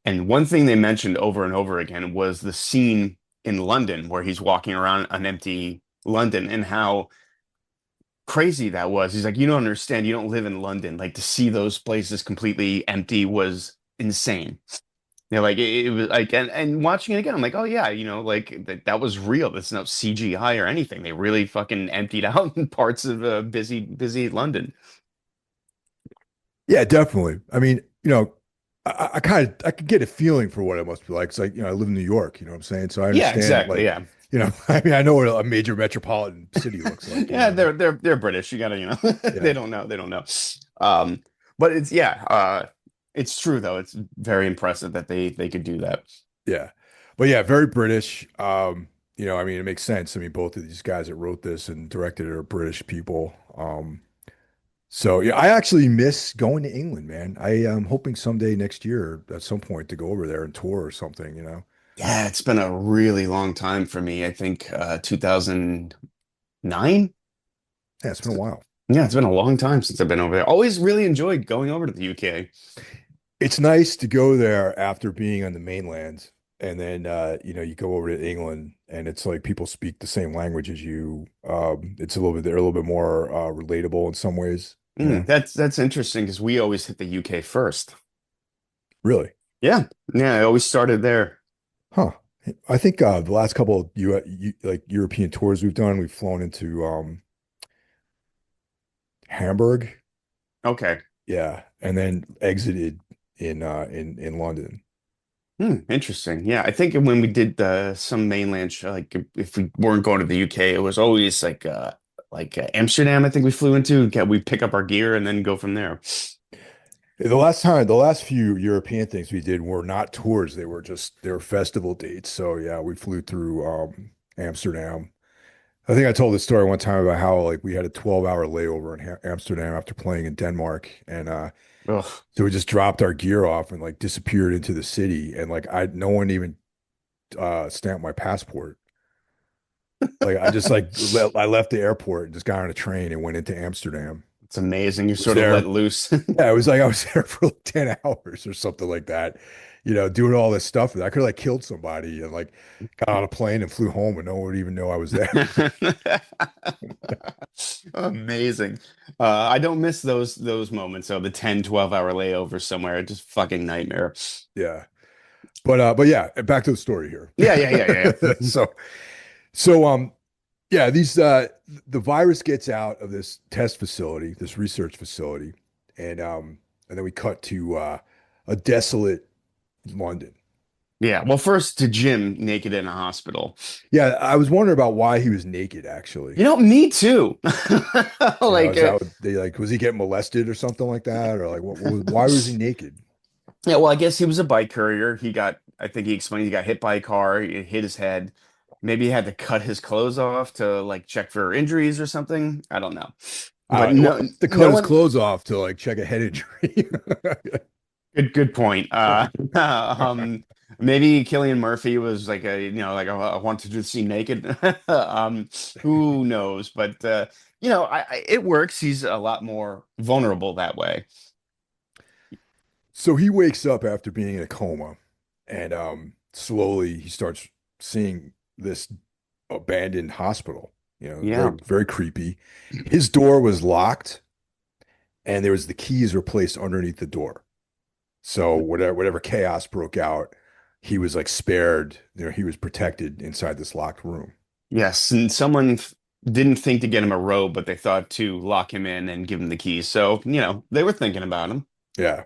and one thing they mentioned over and over again was the scene in London where he's walking around an empty London and how crazy that was. He's like, you don't understand. You don't live in London. Like to see those places completely empty was insane. Like it was like, and watching it again, I'm like, oh yeah, like that was real. That's no CGI or anything. They really fucking emptied out parts of busy London. Yeah, definitely. I mean, I could get a feeling for what it must be like. It's like, I live in New York, you know what I'm saying? So I Yeah, understand exactly. like, Yeah. I mean, I know what a major metropolitan city looks like, Yeah, they're British. You gotta, Yeah. they don't know. They don't know. Um, But it's true though. It's very impressive that they could do that. Yeah. But yeah, very British. I mean, it makes sense. I mean, both of these guys that wrote this and directed it are British people. So yeah, I actually miss going to England, man. I am hoping someday next year at some point to go over there and tour or something, you know. Yeah, it's been a really long time for me. I think 2009. Yeah, it's been a while. Yeah, it's been a long time since I've been over there. Always really enjoyed going over to the UK. It's nice to go there after being on the mainland, and then you go over to England, and it's like people speak the same language as you. It's a little bit they're a little bit more relatable in some ways, you know. That's interesting because we always hit the UK first. Really? Yeah, yeah, I always started there. Huh. I think the last couple of like European tours we've done, we've flown into Hamburg, Okay. yeah, and then exited in London. Interesting. Yeah, I think when we did some mainland like if we weren't going to the UK, it was always like Amsterdam. I think we flew into. We pick up our gear and then go from there. The last few European things we did were not tours. They were festival dates. So yeah, we flew through Amsterdam. I think I told this story one time about how like we had a 12-hour layover in Amsterdam after playing in Denmark, and Ugh. so we just dropped our gear off and like disappeared into the city, and like I no one even stamped my passport. Like I just I left the airport and just got on a train and went into Amsterdam. It's amazing. You Was sort of let there. loose. Yeah, it was like I was there for like 10 hours or something like that, doing all this stuff. I could have like killed somebody and like got on a plane and flew home and no one would even know I was there. Amazing. I don't miss those moments of the 10, 12 hour layover somewhere. Just fucking nightmare. Yeah. But yeah, back to the story here. Yeah, yeah, yeah, yeah, yeah. So so yeah, these the virus gets out of this test facility, this research facility, and then we cut to a desolate London. Yeah. Well, first to Jim naked in a hospital. Yeah, I was wondering about why he was naked actually. Me too. Like, Is that what they like? Was he getting molested or something like that, or like why was he naked? yeah, well, I guess he was a bike courier. I think he explained he got hit by a car, it hit his head. Maybe he had to cut his clothes off to like check for injuries or something. I don't know. But Well, no, to cut no his one. clothes off to like check a head injury. Good point. Maybe Killian Murphy was like I wanted to see naked. Who knows? But it works. He's a lot more vulnerable that way. So he wakes up after being in a coma, and slowly he starts seeing this abandoned hospital. Very Yeah. very creepy. His door was locked, and there was the keys were placed underneath the door. So whatever chaos broke out, he was like spared. He was protected inside this locked room. Yes, and someone didn't think to get him a robe, but they thought to lock him in and give him the keys. So, they were thinking about him. Yeah.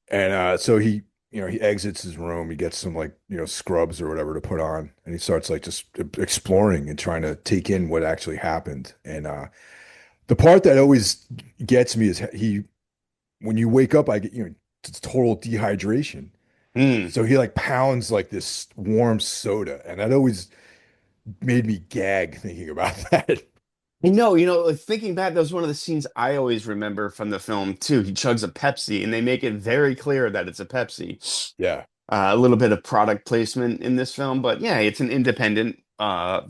And so he exits his room. He gets some like, scrubs or whatever to put on, and he starts like just exploring and trying to take in what actually happened. And the part that always gets me is when you wake up, I get, it's total dehydration. Hmm. So he like pounds like this warm soda, and that always made me gag thinking about that. Like thinking back, that was one of the scenes I always remember from the film too. He chugs a Pepsi, and they make it very clear that it's a Pepsi. Yeah. A little bit of product placement in this film, but yeah, it's an independent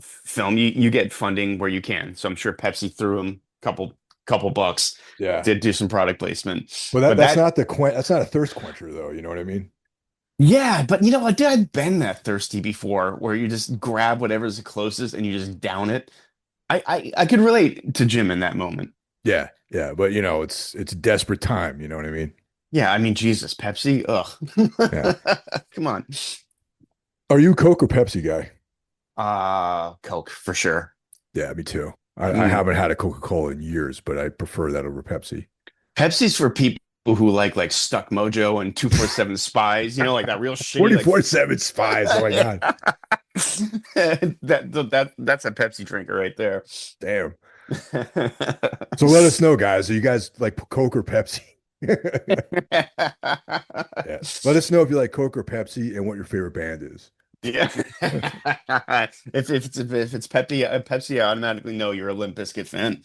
film. You get funding where you can, so I'm sure Pepsi threw him a couple bucks Yeah. to do some product placement. But But that's that, not that's not a thirst quencher though, you know what I mean? yeah, but I've been that thirsty before, where you just grab whatever's the closest and you just down it. I could relate to Jim in that moment. Yeah. Yeah, but it's a desperate time, you know what I mean? Yeah, I mean, Jesus, Pepsi, Yeah. ugh, come on. Are you Coke or Pepsi guy? Coke for sure. Yeah, me too. I Mm. haven't had a Coca-Cola in years, but I prefer that over Pepsi. Pepsi's for people who like Stuck Mojo and 247 Spies, like that real shitty 24/7 spies. Oh my God. that's a Pepsi drinker right there. Damn. So let us know, guys. Are you guys like Coke or Pepsi? Yeah. Let us know if you like Coke or Pepsi and what your favorite band is. Yeah. If it's Pepsi, I automatically know you're a Limp Bizkit fan.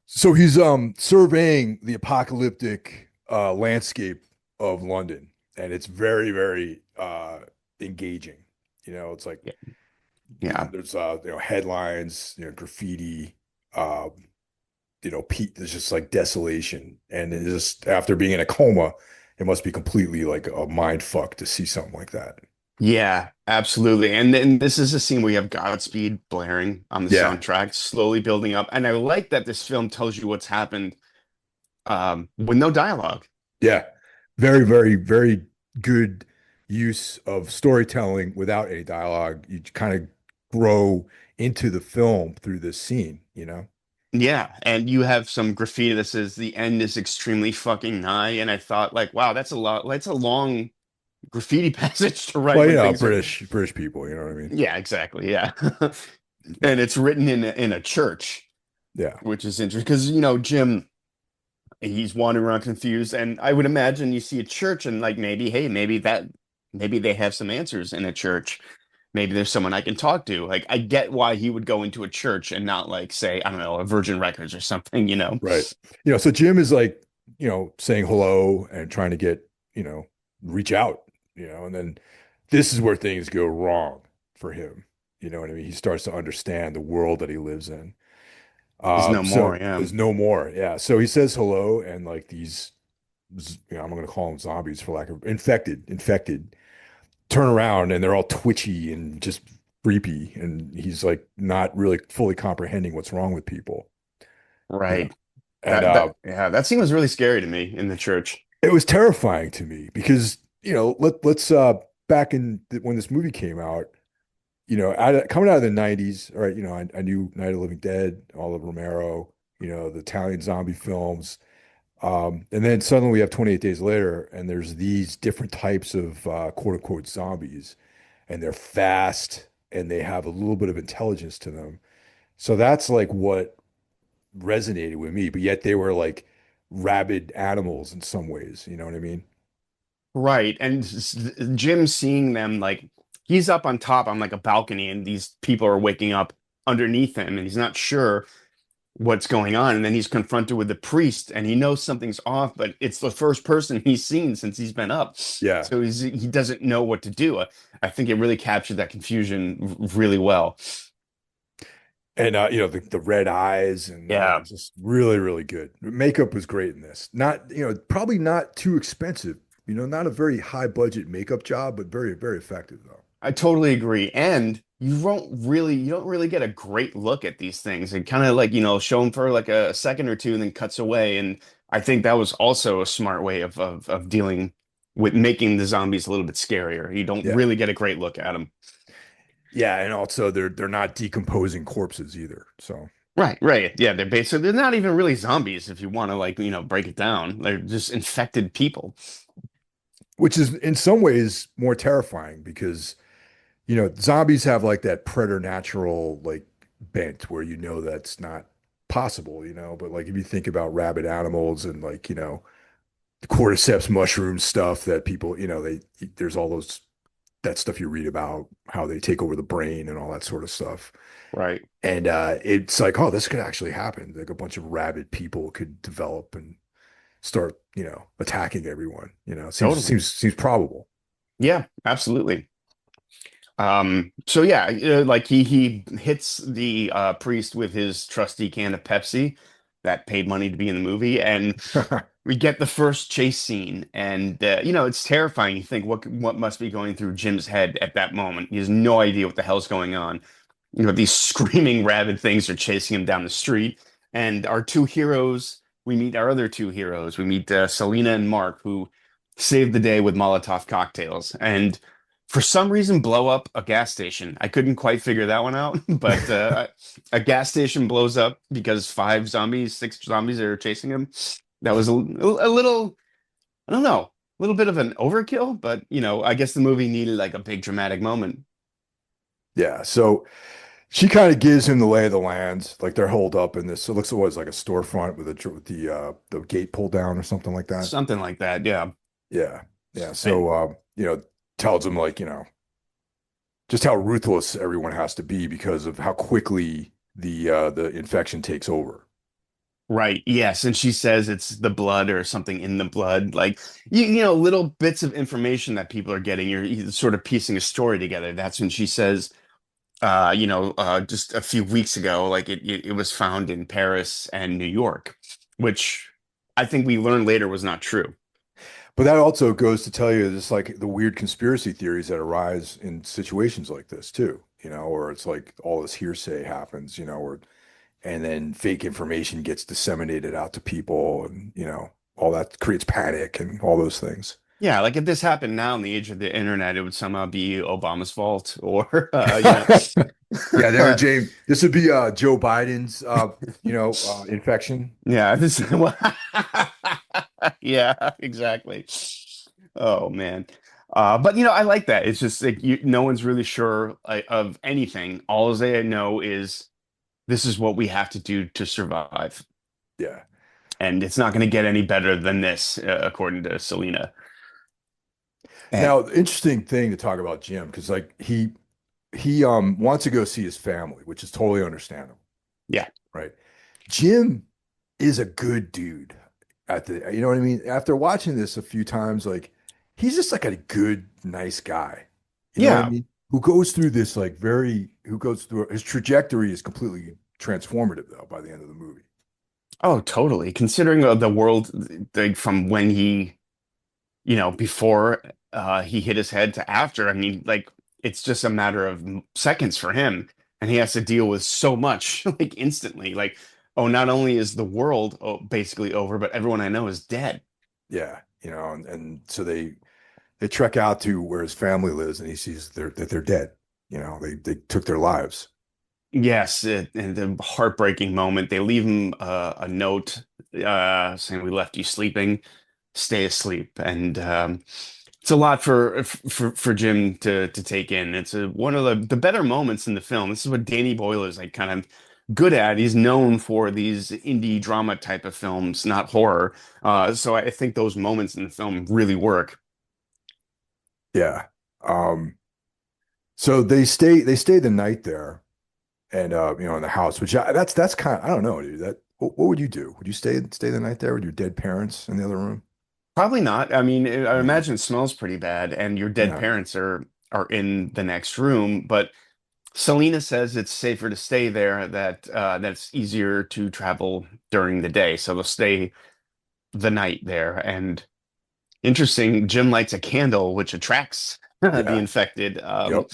So he's surveying the apocalyptic landscape of London, and it's very, very engaging. It's like Yeah. Yeah. there's headlines, graffiti, uh, Pete, there's just like desolation, and it's just after being in a coma, it must be completely like a mind fuck to see something like that. Yeah, absolutely. And then this is a scene where you have Godspeed blaring on the Yeah, soundtrack, slowly building up. And I like that this film tells you what's happened with no dialogue. yeah, very, very, very good use of storytelling without any dialogue. You kind of grow into the film through this scene. Yeah, and you have some graffiti that says the end is extremely fucking nigh. And I thought, like, wow, that's a lot. That's a long graffiti passage to write Well, when things are. British people, you know what I mean? Yeah, exactly. Yeah. Yeah, And it's written in a church, yeah, which is interesting because Jim, he's wandering around confused, and I would imagine you see a church and like maybe, hey, maybe they have some answers in a church. Maybe there's someone I can talk to. Like I get why he would go into a church and not like say, I don't know, a Virgin Records or something. right. So Jim is like, saying hello and trying to get, reach out, and then this is where things go wrong for him. You know what I mean? He starts to understand the world that he lives in. There's no more. So Yeah. there's no more. Yeah. So he says hello, and like these, I'm going to call them zombies for lack of infected, turn around and they're all twitchy and just creepy. And he's like not really fully comprehending what's wrong with people, you know. Right. And That scene was really scary to me in the church. it was terrifying to me because, let's back in when this movie came out, coming out of the 90s, all right, I knew Night of the Living Dead, all of Romero, the Italian zombie films. And then suddenly we have 28 Days Later, and there's these different types of quote unquote zombies, and they're fast and they have a little bit of intelligence to them. So that's like what resonated with me, but yet they were like rabid animals in some ways. You know what I mean? Right. And Jim seeing them like he's up on top on like a balcony and these people are waking up underneath him and he's not sure what's going on. And then he's confronted with the priest and he knows something's off, but it's the first person he's seen since he's been up. Yeah. So he doesn't know what to do. I think it really captured that confusion really well. And the red eyes and Yeah. just really, really good. Makeup was great in this. Not, probably not too expensive. Not a very high budget makeup job, but very, very effective though. I totally agree. And you don't really get a great look at these things. And kind of like, show them for like a second or two and then cuts away. And I think that was also a smart way of dealing with making the zombies a little bit scarier. You don't Yeah. really get a great look at them. Yeah, and also they're not decomposing corpses either. So, Right, right. Yeah, they're not even really zombies if you want to like, break it down. They're just infected people. which is in some ways more terrifying because, zombies have like that preternatural like bent where that's not possible, but like if you think about rabid animals and like, the cordyceps mushroom stuff that people, there's all those that stuff you read about how they take over the brain and all that sort of stuff. Right. And it's like, oh, this could actually happen. Like a bunch of rabid people could develop and start, attacking everyone. Totally. Seems probable. Yeah, absolutely. So yeah, like he hits the priest with his trusty can of Pepsi that paid money to be in the movie, and we get the first chase scene, and it's terrifying. You think what must be going through Jim's head at that moment? He has no idea what the hell's going on. These screaming rabid things are chasing him down the street, and our two heroes. We meet our other two heroes. We meet Selena and Mark, who saved the day with Molotov cocktails, and for some reason blow up a gas station. I couldn't quite figure that one out, but a gas station blows up because six zombies are chasing him. That was a little, I don't know, a little bit of an overkill, but I guess the movie needed like a big dramatic moment. Yeah. So she kind of gives him the lay of the land. Like they're holed up in this. It looks like like a storefront with the gate pulled down or something like that. Something like that. Yeah. Yeah, yeah. And So tells him like just how ruthless everyone has to be because of how quickly the infection takes over. right. Yes. And she says it's the blood or something in the blood. Like, little bits of information that people are getting. You're sort of piecing a story together. That's when she says, just a few weeks ago, like it was found in Paris and New York, which I think we learned later was not true. But that also goes to tell you just like the weird conspiracy theories that arise in situations like this too, or it's like all this hearsay happens, or and then fake information gets disseminated out to people and all that creates panic and all those things. Yeah, like if this happened now in the age of the internet, it would somehow be Obama's fault or, Yeah, there, James. This would be Joe Biden's infection. yeah, this, yeah, exactly. Oh man. But I like that. It's just like no one's really sure of anything. All they know is this is what we have to do to survive. Yeah. And it's not going to get any better than this, according to Selena. And Now, interesting thing to talk about Jim because like he wants to go see his family, which is totally understandable, yeah, right? Jim is a good dude you know what I mean? After watching this a few times, like he's just like a good, nice guy. You know what I yeah. mean? Who goes through his trajectory is completely transformative though by the end of the movie. Oh, totally. Considering the world, like from when before he hit his head to after, I mean, like it's just a matter of seconds for him, and he has to deal with so much like instantly. Like, oh, not only is the world basically over, but everyone I know is dead. Yeah, and so they trek out to where his family lives, and he sees that they're dead. They took their lives. Yes, and the heartbreaking moment. They leave him a note saying, "We left you sleeping. Stay asleep." And it's a lot for Jim to take in. It's one of the better moments in the film. This is what Danny Boyle is like kind of good at. He's known for these indie drama type of films, not horror. So I think those moments in the film really work. Yeah. Um, so they stay the night there, and in the house, which that's kind of I don't know, dude. What would you do? Would you stay the night there with your dead parents in the other room? Probably not. I mean, I Yeah. imagine it smells pretty bad, and your dead Yeah. parents are in the next room. But Selena says it's safer to stay there. That's easier to travel during the day, so they'll stay the night there. And interesting, Jim lights a candle, which attracts the Yeah. infected. Yep.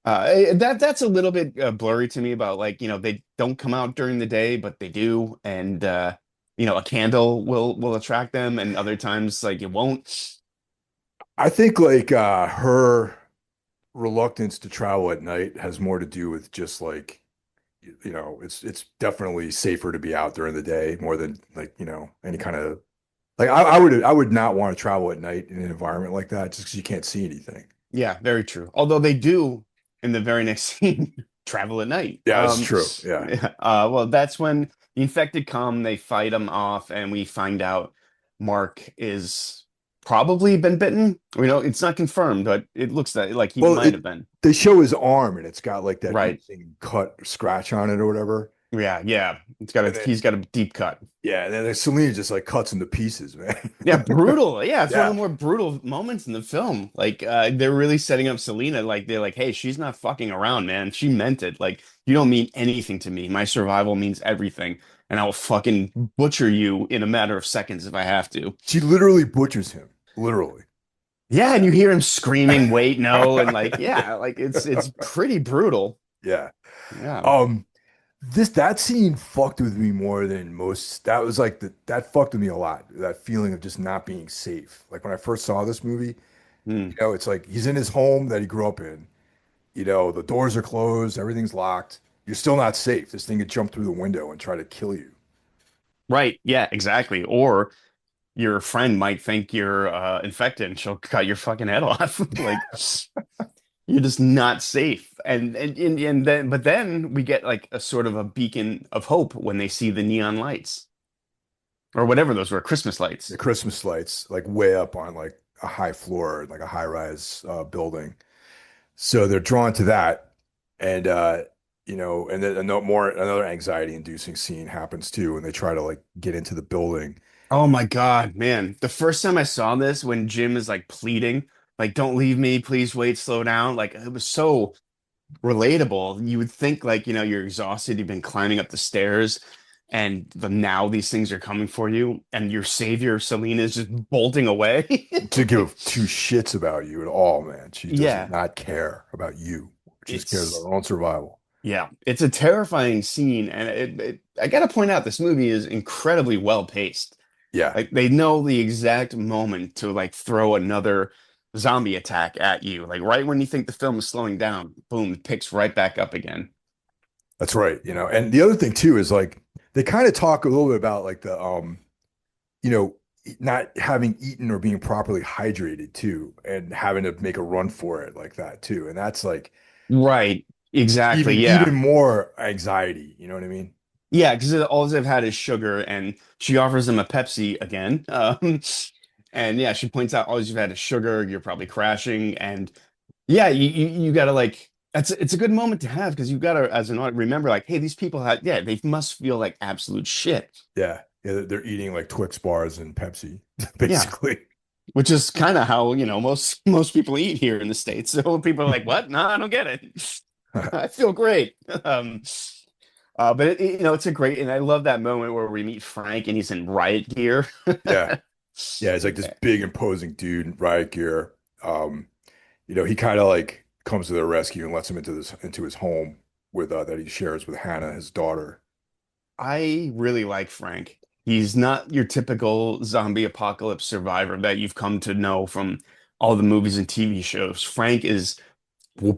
That's a little bit blurry to me about like they don't come out during the day, but they do, and a candle will attract them, and other times like it won't. I think like her reluctance to travel at night has more to do with just like it's definitely safer to be out during the day more than like any kind of like I would not want to travel at night in an environment like that just because you can't see anything. Yeah, very true. Although they do in the very next scene travel at night. Yeah, it's true. Yeah. Well, that's when the infected come, they fight them off, and we find out Mark is probably been bitten. It's not confirmed, but it looks like he Well, might have been. they show his arm and it's got like that Right. interesting cut scratch on it or whatever. Yeah, yeah. He's got a deep cut. Yeah, and then Selena just like cuts into pieces, man. Yeah, brutal. Yeah, it's one of Yeah. the more brutal moments in the film. Like, they're really setting up Selena. Like, they're like, "Hey, she's not fucking around, man. She meant it. Like, you don't mean anything to me. My survival means everything, and I will fucking butcher you in a matter of seconds if I have to." She literally butchers him. Literally. Yeah, and you hear him screaming, "Wait, no!" And like, yeah, like it's pretty brutal. Yeah. Yeah. Um, that scene fucked with me more than most. That was like that fucked with me a lot. That feeling of just not being safe. Like when I first saw this movie, Hmm. it's like he's in his home that he grew up in. The doors are closed, everything's locked. You're still not safe. This thing could jump through the window and try to kill you. Right. Yeah. Exactly. Or your friend might think you're infected and she'll cut your fucking head off. Like, You're just not safe. And then but then we get like a sort of a beacon of hope when they see the neon lights or whatever those were, Christmas The lights. Christmas lights, like way up on like a high floor, like a high rise building. So they're drawn to that, and and then another anxiety inducing scene happens too when they try to like get into the building. Oh my God, man. The first time I saw this when Jim is like pleading, like, don't leave me, please wait, slow down. Like it was so relatable. You would think like, you're exhausted, you've been climbing up the stairs, and now these things are coming for you, and your savior, Selena, is just bolting away. To give two shits about you at all, man. She does Yeah, not care about you. She just cares about it's her own survival. yeah, it's a terrifying scene, and I gotta point out this movie is incredibly well paced. Yeah, Like they know the exact moment to like throw another zombie attack at you. Like right when you think the film is slowing down, boom, it picks right back up again. that's right. And the other thing too is like they kind of talk a little bit about like the you know, not having eaten or being properly hydrated too, and having to make a run for it like that too. And that's like Right. Exactly. even Yeah. more anxiety. You know what I mean? Yeah, because all they've had is sugar, and she offers him a Pepsi again. And yeah, she points out all you've had is sugar. You're probably crashing, and yeah, you gotta like it's a good moment to have because you gotta as an audience remember like, hey, these people had yeah, they must feel like absolute shit. Yeah, yeah. They're eating like Twix bars and Pepsi, Yeah, basically. which is kind of how most people eat here in the States. So people are like, what? No, I don't get it. I feel great. But it's a great, and I love that moment where we meet Frank and he's in riot gear. Yeah, yeah. It's like this big imposing dude in riot gear. Um, he kind of like comes to their rescue and lets him into his home with that he shares with Hannah, his daughter. I really like Frank. He's not your typical zombie apocalypse survivor that you've come to know from all the movies and TV shows. Frank is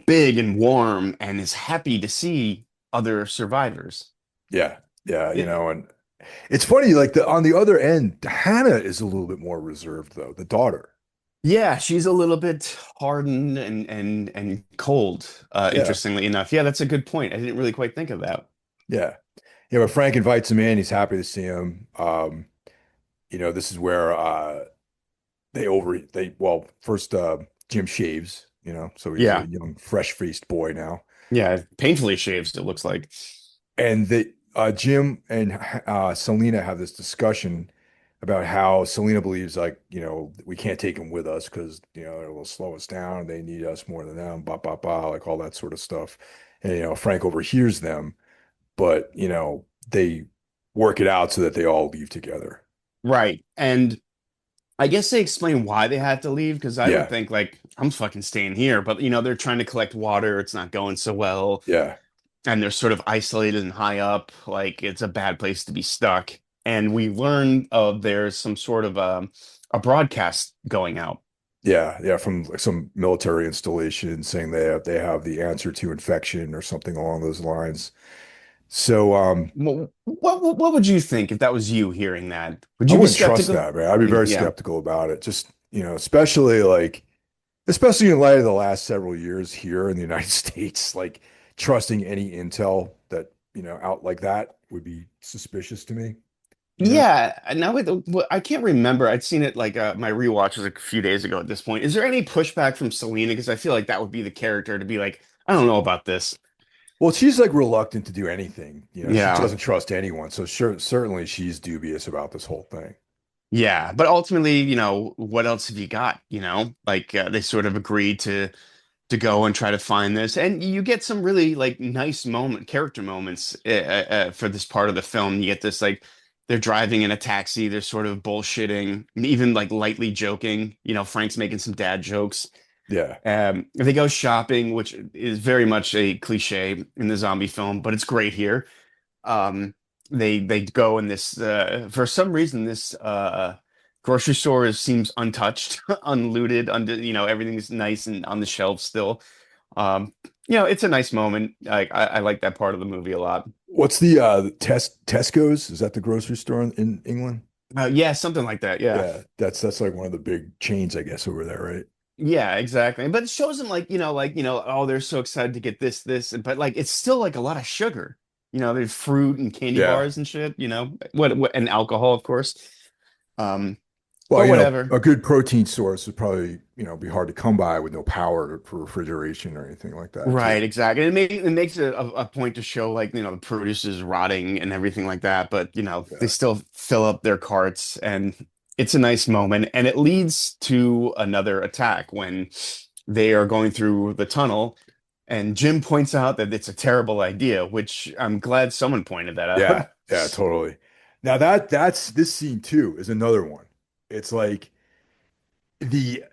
big and warm and is happy to see other survivors. Yeah, yeah. It- And it's funny, like on the other end, Hannah is a little bit more reserved though, the daughter. yeah, she's a little bit hardened and cold, Yeah, interestingly enough. Yeah, that's a good point. I didn't really quite think of that. yeah. Yeah, but Frank invites him in. He's happy to see him. This is where well, first Jim shaves, so he's a Yeah. young, fresh-faced boy now. Yeah, painfully shaves, it looks like. And Jim and Selena have this discussion about how Selena believes like, we can't take him with us because, it will slow us down. They need us more than them, blah, blah, blah, like all that sort of stuff. And, Frank overhears them, but, they work it out so that they all leave together. Right. And I guess they explain why they had to leave because I would Yeah, think like I'm fucking staying here, but they're trying to collect water, it's not going so well, yeah, and they're sort of isolated and high up, like it's a bad place to be stuck. And we learn of there's some sort of a broadcast going out. yeah, yeah, from like some military installation saying they have the answer to infection or something along those lines. So, What would you think if that was you hearing that? Would I you be wouldn't trust skeptical? that, man. I'd be very Yeah. skeptical about it. Just, especially in light of the last several years here in the United States, like trusting any intel that, out like that would be suspicious to me, you know? Yeah, now I can't remember. I'd seen it like my rewatch was a few days ago at this point. Is there any pushback from Selena? Because I feel like that would be the character to be like, I don't know about this. Well, she's like reluctant to do anything. She Yeah. doesn't trust anyone. So sure, certainly she's dubious about this whole thing. Yeah, but ultimately, what else have you got? Like they sort of agreed to go and try to find this, and you get some really like nice character moments for this part of the film. You get this like they're driving in a taxi, they're sort of bullshitting, even like lightly joking. Frank's making some dad jokes. Yeah. They go shopping, which is very much a cliche in the zombie film, but it's great here. Um, they go in this for some reason this grocery store seems untouched, unlooted, under everything's nice and on the shelves still. It's a nice moment. I like that part of the movie a lot. What's the Tesco's? Is that the grocery store in England? Yeah, something like that. Yeah. Yeah, that's like one of the big chains, I guess, over there, right? Yeah, exactly. But it shows them oh, they're so excited to get this, but like it's still like a lot of sugar. There's fruit and candy Yeah. bars and shit, what and alcohol, of course. Um, Well, but whatever. a good protein source would probably, be hard to come by with no power for refrigeration or anything like that, Right, too. exactly. It makes a point to show the produce is rotting and everything like that, but they Yeah. still fill up their carts and it's a nice moment and it leads to another attack when they are going through the tunnel and Jim points out that it's a terrible idea, which I'm glad someone pointed that out. Yeah. Yeah, totally. Now that's this scene too is another one. It's like the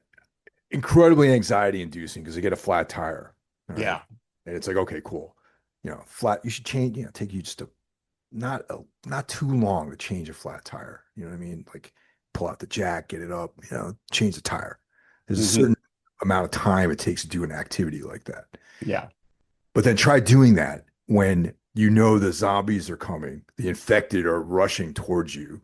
incredibly anxiety inducing because they get a flat tire. All right. Yeah. And it's like, okay, cool. Flat, you should change, take you just not too long to change a flat tire. You know what I mean? Like pull out the jack, get it up, change the tire. There's a Hmm. certain amount of time it takes to do an activity like that. Yeah. But then try doing that when you know the zombies are coming, the infected are rushing towards you.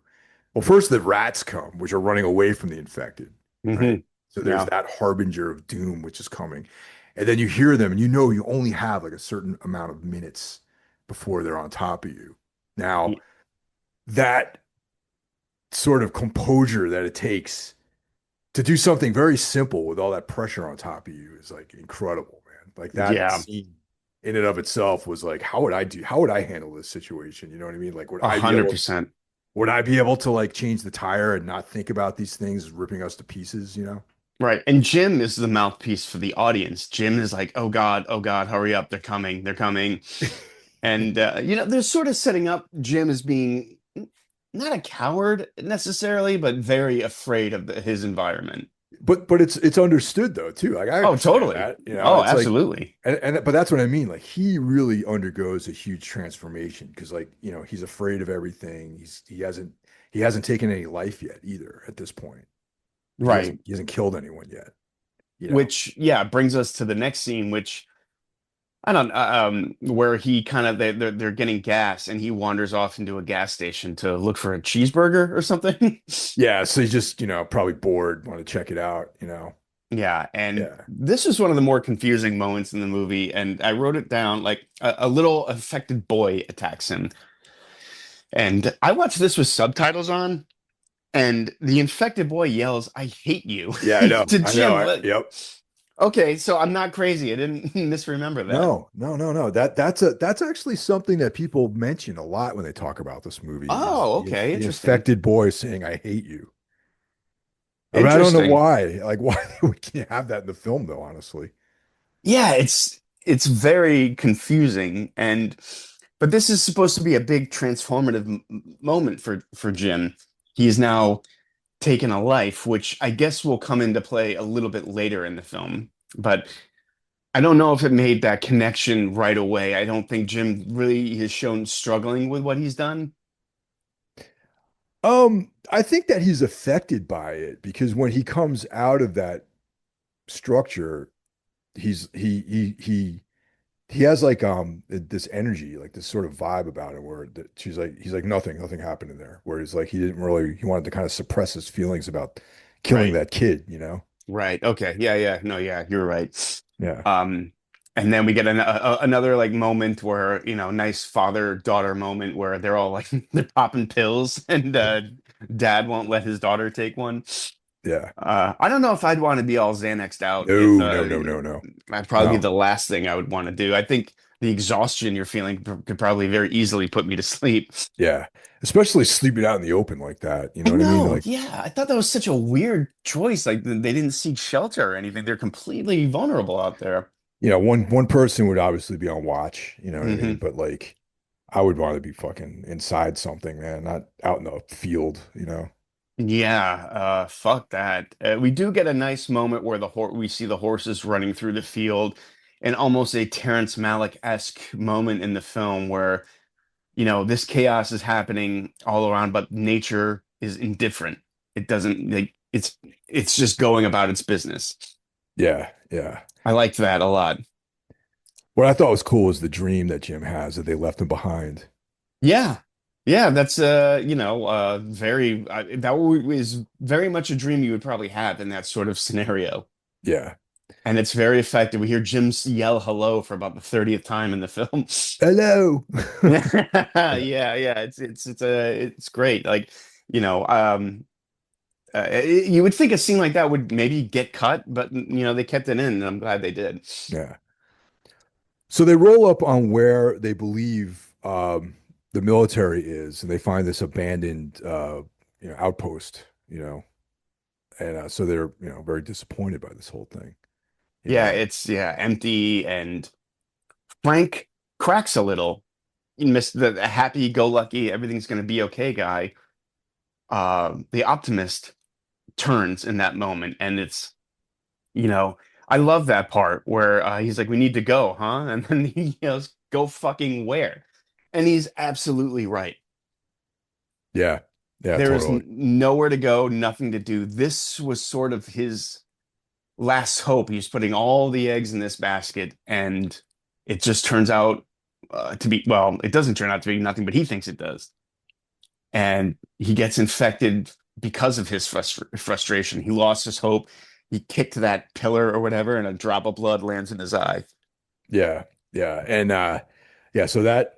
Well, first the rats come, which are running away from the infected, right? Hmm. So there's Yeah. that harbinger of doom which is coming. And then you hear them and you only have like a certain amount of minutes before they're on top of you. Now, that sort of composure that it takes to do something very simple with all that pressure on top of you is like incredible, man. Like that Yeah. scene in and of itself was like, how would I handle this situation? You know what I mean? Like, 100%. would I be able to like change the tire and not think about these things ripping us to pieces? Right. And Jim is the mouthpiece for the audience. Jim is like, oh God, hurry up. They're coming. They're coming. And, they're sort of setting up Jim as being not a coward necessarily, but very afraid of his environment. But it's understood though too. Like I Oh, understand totally. that. Oh, It's like absolutely. but that's what I mean. Like he really undergoes a huge transformation because like, he's afraid of everything. He hasn't taken any life yet either at this point. He Right. hasn't he hasn't killed anyone yet, you know. Which, yeah, brings us to the next scene, which I don't where he kind of they're getting gas and he wanders off into a gas station to look for a cheeseburger or something. Yeah, so he's just, probably bored, want to check it out. Yeah, and Yeah. this is one of the more confusing moments in the movie, and I wrote it down like a little affected boy attacks him. And I watched this with subtitles on, and the infected boy yells, "I hate you," Yeah, I know. to I know. Jim. Yep. Okay, so I'm not crazy. I didn't misremember that. No, no, no, no. That's actually something that people mention a lot when they talk about this movie is Oh, okay, the interesting. infected boy saying, I hate you. I mean, I don't know Interesting. why. Like why we can't have that in the film though, honestly. Yeah, it's very confusing but this is supposed to be a big transformative moment for Jim. He is now taken a life, which I guess will come into play a little bit later in the film. But I don't know if it made that connection right away. I don't think Jim really has shown struggling with what he's done. I think that he's affected by it because when he comes out of that structure, he's he has like this energy, like this sort of vibe about him where he's like nothing happened in there. Where he's like he wanted to kind of suppress his feelings about killing Right. that kid. Right. Okay. Yeah, yeah. No, yeah, you're right. Yeah. Um, and then we get another like moment where, nice father-daughter moment where they're all like they're popping pills and dad won't let his daughter take one. Yeah. I don't know if I'd want to be all Xanaxed out if No, no, no, no, no. that'd probably be No. the last thing I would want to do. I think the exhaustion you're feeling could probably very easily put me to sleep. Yeah. Especially sleeping out in the open like that. You I know what I mean? know, Like, yeah. I thought that was such a weird choice. Like they didn't seek shelter or anything. They're completely vulnerable out there. one person would obviously be on watch, you know what I mean? Hmm. But like I would want to be fucking inside something, man, not out in the field. Yeah, fuck that. We do get a nice moment where we see the horses running through the field, and almost a Terrence Malick-esque moment in the film where, this chaos is happening all around, but nature is indifferent. It doesn't like it's just going about its business. Yeah, yeah. I liked that a lot. What I thought was cool was the dream that Jim has that they left him behind. Yeah. Yeah, that's very that is very much a dream you would probably have in that sort of scenario. Yeah. And it's very effective. We hear Jim yell hello for about the 30th time in the film. Hello. Yeah, Yeah. yeah, it's great. Like, you know, you would think a scene like that would maybe get cut, but they kept it in, and I'm glad they did. Yeah. So they roll up on where they believe the military is, and they find this abandoned outpost, and so they're very disappointed by this whole thing, you Yeah, know. it's empty, and Frank cracks a little. You miss the happy-go-lucky, everything's going to be okay guy. The optimist turns in that moment, and it's you know I love that part where he's like, "We need to go, huh?" And then he yells, "Go fucking where?" And he's absolutely right. Yeah, yeah, There is totally. nowhere to go, nothing to do. This was sort of his last hope. He's putting all the eggs in this basket, and it just turns out to be, well, it doesn't turn out to be nothing, but he thinks it does. And he gets infected because of his frustration. He lost his hope. He kicked that pillar or whatever, and a drop of blood lands in his eye. Yeah, yeah, and yeah, so that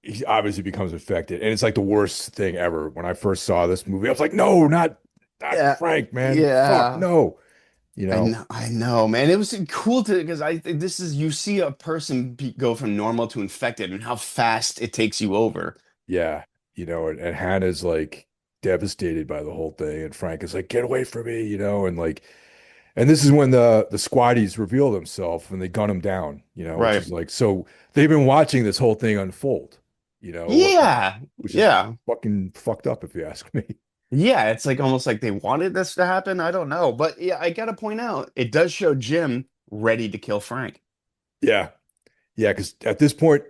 he obviously becomes infected, and it's like the worst thing ever. When I first saw this movie, I was like, no, not Yeah, Frank, man, fuck, yeah. no, you know. I know, man. It was cool to because I think this is you see a person go from normal to infected and how fast it takes you over. Yeah, and Hannah's like devastated by the whole thing, and Frank is like, "Get away from me," and like, and this is when the squatties reveal themselves and they gun him down, which Right. is like, so they've been watching this whole thing unfold, Yeah. which is Yeah. fucking fucked up if you ask me. Yeah. It's like almost like they wanted this to happen. I don't know. But yeah, I gotta point out, it does show Jim ready to kill Frank. Yeah, yeah, because at this point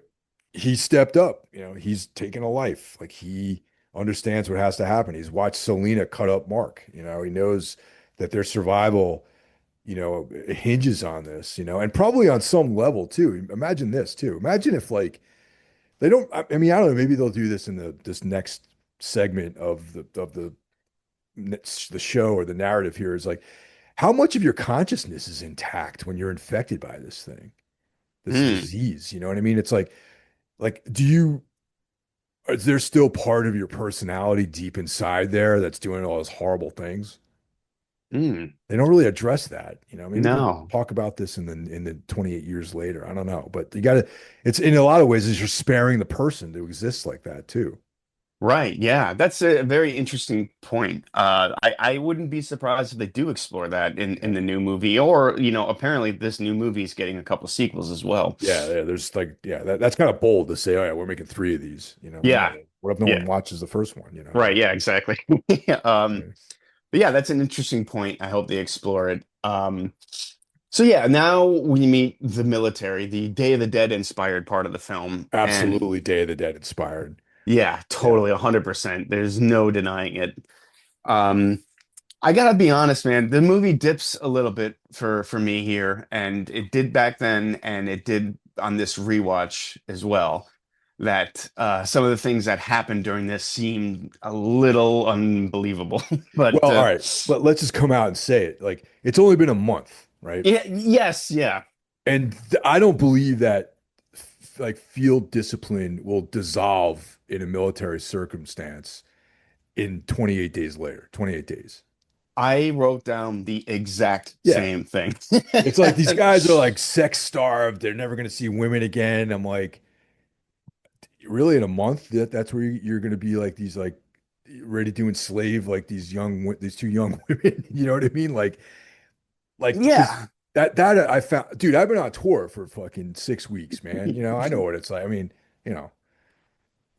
he stepped up, he's taken a life, like he understands what has to happen. He's watched Selena cut up Mark, he knows that their survival it hinges on this, and probably on some level too. Imagine this too. Imagine if like they don't, I mean, I don't know, maybe they'll do this in this next segment of the show or the narrative here is like how much of your consciousness is intact when you're infected by this thing, this Hmm. disease, you know what I mean? It's like is there still part of your personality deep inside there that's doing all those horrible things? Hmm. They don't really address that. Maybe they'll No. talk about this in the 28 years later. I don't know. But it's in a lot of ways is you're sparing the person to exist like that too. Right. Yeah. That's a very interesting point. I wouldn't be surprised if they do explore that in Yeah. the new movie, or, apparently this new movie is getting a couple sequels as well. Yeah, there's like, yeah, that's kind of bold to say, oh yeah, we're making three of these. Well, Yeah. no, what if no one Yeah. watches the first one, Right. Like, Yeah, exactly. yeah, But yeah, that's an interesting point. I hope they explore it. So yeah, now we meet the military, the Day of the Dead inspired part of the film. And absolutely Day of the Dead inspired. yeah, Yeah. totally 100%. There's no denying it. Um, I gotta be honest, man. The movie dips a little bit for me here, and it did back then, and it did on this rewatch as well. That some of the things that happened during this seemed a little unbelievable, but Well, all right, let's just come out and say it. Like, it's only been a month, right? yeah, yes, yeah. And I don't believe that like field discipline will dissolve in a military circumstance in 28 days later, 28 days. I wrote down the exact Yeah. same thing. It's like these guys are like sex starved. They're never going to see women again. I'm like, really in a month that's where you're going to be like these like ready to enslave like these two young women. You know what I mean? Like because Yeah, that I found, dude, I've been on tour for fucking 6 weeks, man. I know what it's like. I mean, you know,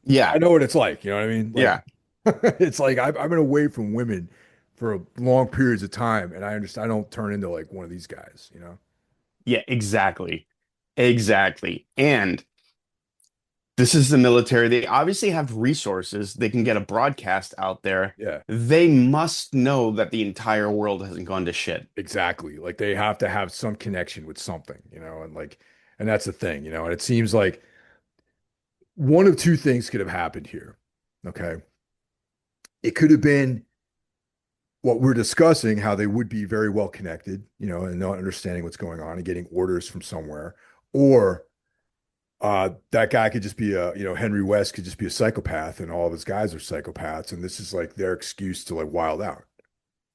yeah, I know what it's like. You know what I mean? Like, yeah, it's like I've been away from women for long periods of time, and I understand I don't turn into like one of these guys. yeah, exactly. Exactly. And this is the military. They obviously have resources. They can get a broadcast out there. Yeah, They must know that the entire world hasn't gone to shit. exactly. Like they have to have some connection with something, and like, and that's the thing, and it seems like one of two things could have happened here. Okay. It could have been what we're discussing, how they would be very well connected, and not understanding what's going on and getting orders from somewhere, or that guy could just be Henry West could just be a psychopath, and all of his guys are psychopaths, and this is like their excuse to like wild out.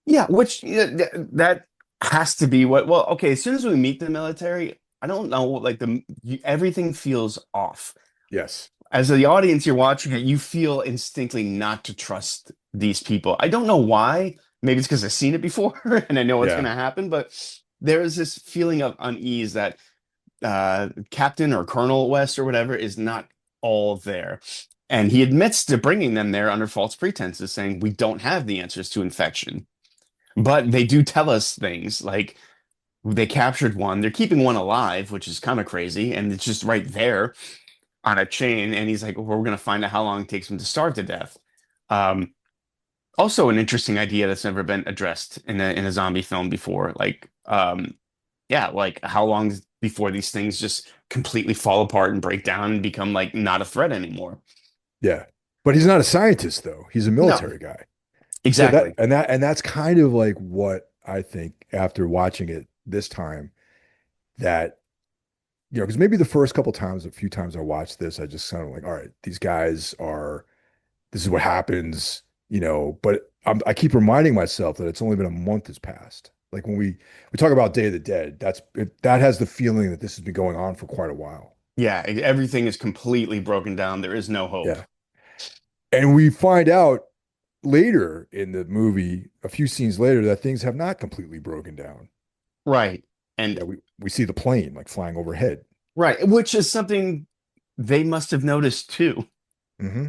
Yeah, which that has to be what. Well, okay, as soon as we meet the military, I don't know, like everything feels off. Yes. As the audience, you're watching it, you feel instinctively not to trust these people. I don't know why. Maybe it's because I've seen it before and I know what's going Yeah. to happen, but there is this feeling of unease that Captain or Colonel West or whatever is not all there. And he admits to bringing them there under false pretenses, saying, we don't have the answers to infection. But they do tell us things like they captured one, they're keeping one alive, which is kind of crazy, and it's just right there on a chain. And he's like, well, we're going to find out how long it takes him to starve to death. Um, Also, an interesting idea that's never been addressed in a zombie film before. Like, yeah, like how long before these things just completely fall apart and break down and become like not a threat anymore? Yeah. But he's not a scientist though. He's a No, military guy. So exactly. that's kind of like what I think after watching it this time that because maybe the first couple times, a few times I watched this, I just kind of like, all right, these guys are this is what happens, but I keep reminding myself that it's only been a month has passed. Like when we talk about Day of the Dead, that has the feeling that this has been going on for quite a while. Yeah, everything is completely broken down. There is no hope. Yeah. And we find out later in the movie, a few scenes later, that things have not completely broken down. Right. And Yeah, we see the plane like flying overhead. right, which is something they must have noticed too. Hmm.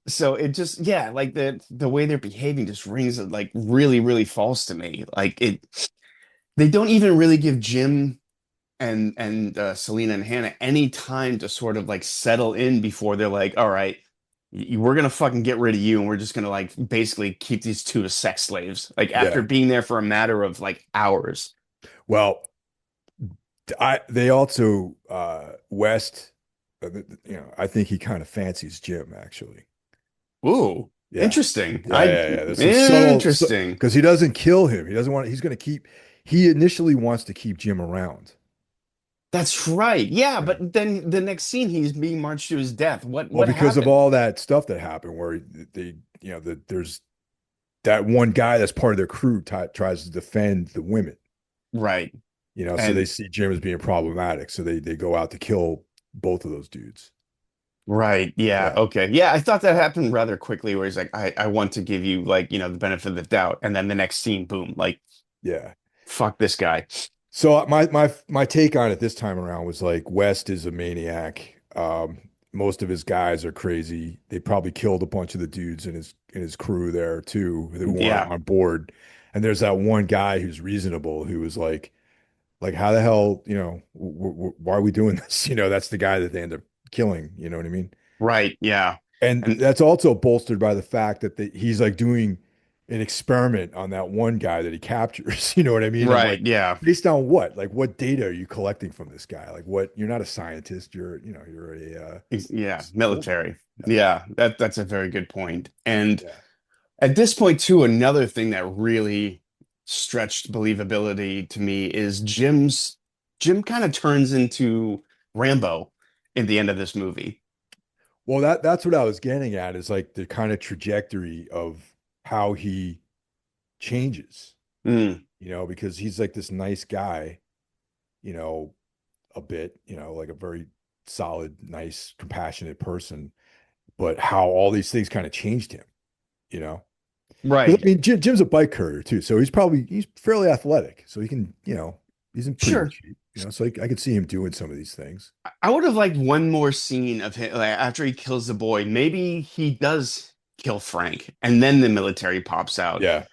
So it just, yeah, like the way they're behaving just rings like really, really false to me. Like they don't even really give Jim and Selena and Hannah any time to sort of like settle in before they're like, all right, we're gonna fucking get rid of you, and we're just gonna like basically keep these two as sex slaves. Like after Yeah. being there for a matter of like hours. Well, they also West, I think he kind of fancies Jim actually. Ooh, Yeah. interesting. Yeah, yeah, yeah. There's some subtle, Interesting. because he doesn't kill him. He doesn't want, he's going to he initially wants to keep Jim around. That's right. Yeah, Yeah. but then the next scene he's being marched to his death. Well, What because of happened? all that stuff that happened where there's that one guy that's part of their crew tries to defend the women, Right. so they And see Jim as being problematic. So they go out to kill both of those dudes. right. Yeah. Yeah. Okay. Yeah, I thought that happened rather quickly where he's like, I want to give you like, the benefit of the doubt. And then the next scene, boom, like, Yeah. fuck this guy. So my take on it this time around was like West is a maniac. Most of his guys are crazy. They probably killed a bunch of the dudes in his crew there too that weren't Yeah. on board. And there's that one guy who's reasonable who was like how the hell, why are we doing this? That's the guy that they end up killing. You know what I mean? Right. Yeah. And And that's also bolstered by the fact that he's like doing an experiment on that one guy that he captures. You know what I mean? I'm right. like, Yeah. based on what? Like, what data are you collecting from this guy? Like, what? You're not a scientist. You're Yeah. a soldier. Military. Yeah. That's a very good point. And Yeah. at this point, too, another thing that really stretched believability to me is Jim kind of turns into Rambo in the end of this movie. Well, that's what I was getting at is like the kind of trajectory of how he changes. Mm, Because he's like this nice guy. You know, a bit. Like a very solid, nice, compassionate person but how all these things kind of changed him, you know? Because I right. mean, Jim's a bike courier too, so he's fairly athletic, so he can, he's in pretty good Sure. shape, so I could see him doing some of these things. I would have liked one more scene of him like, after he kills the boy. Maybe he does kill Frank, and then the military pops out. Yeah,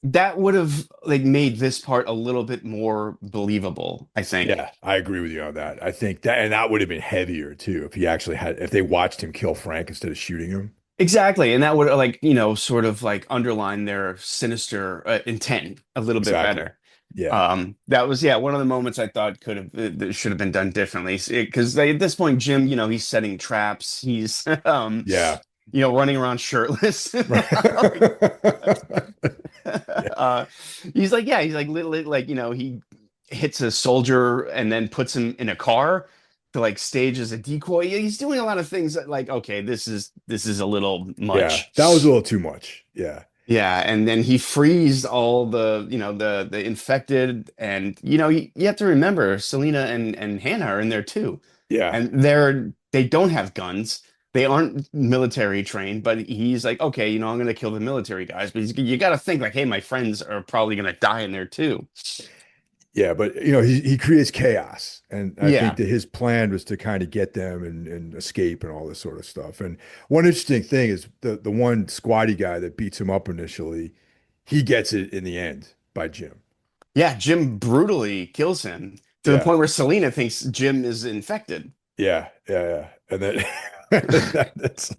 That would have like made this part a little bit more believable, I think. yeah, I agree with you on that. I think that would have been heavier too if he actually if they watched him kill Frank instead of shooting him. Exactly, and that would like, sort of like underline their sinister intent a little bit Exactly. better. Yeah, That was, yeah, one of the moments I thought could have that should have been done differently because at this point Jim, he's setting traps. He's yeah. running around shirtless. Yeah. uh, he's like, yeah, he's like, like, he hits a soldier and then puts him in a car to like stage as a decoy. Yeah, he's doing a lot of things that, like, okay, this is a little Yeah, much. that was a little too much. Yeah. Yeah, and then he frees all the infected, and you have to remember Selena and Hannah are in there too, Yeah. and they don't have guns. They aren't military trained, but he's like, okay, I'm gonna kill the military guys, but you got to think like, hey, my friends are probably gonna die in there too. Yeah, but he creates chaos, and I think Yeah, that his plan was to kind of get them and escape and all this sort of stuff. And one interesting thing is the one squatty guy that beats him up initially, he gets it in the end by Jim. yeah. Jim brutally kills him to the Yeah, point where Selena thinks Jim is infected. yeah, yeah, yeah. And then that's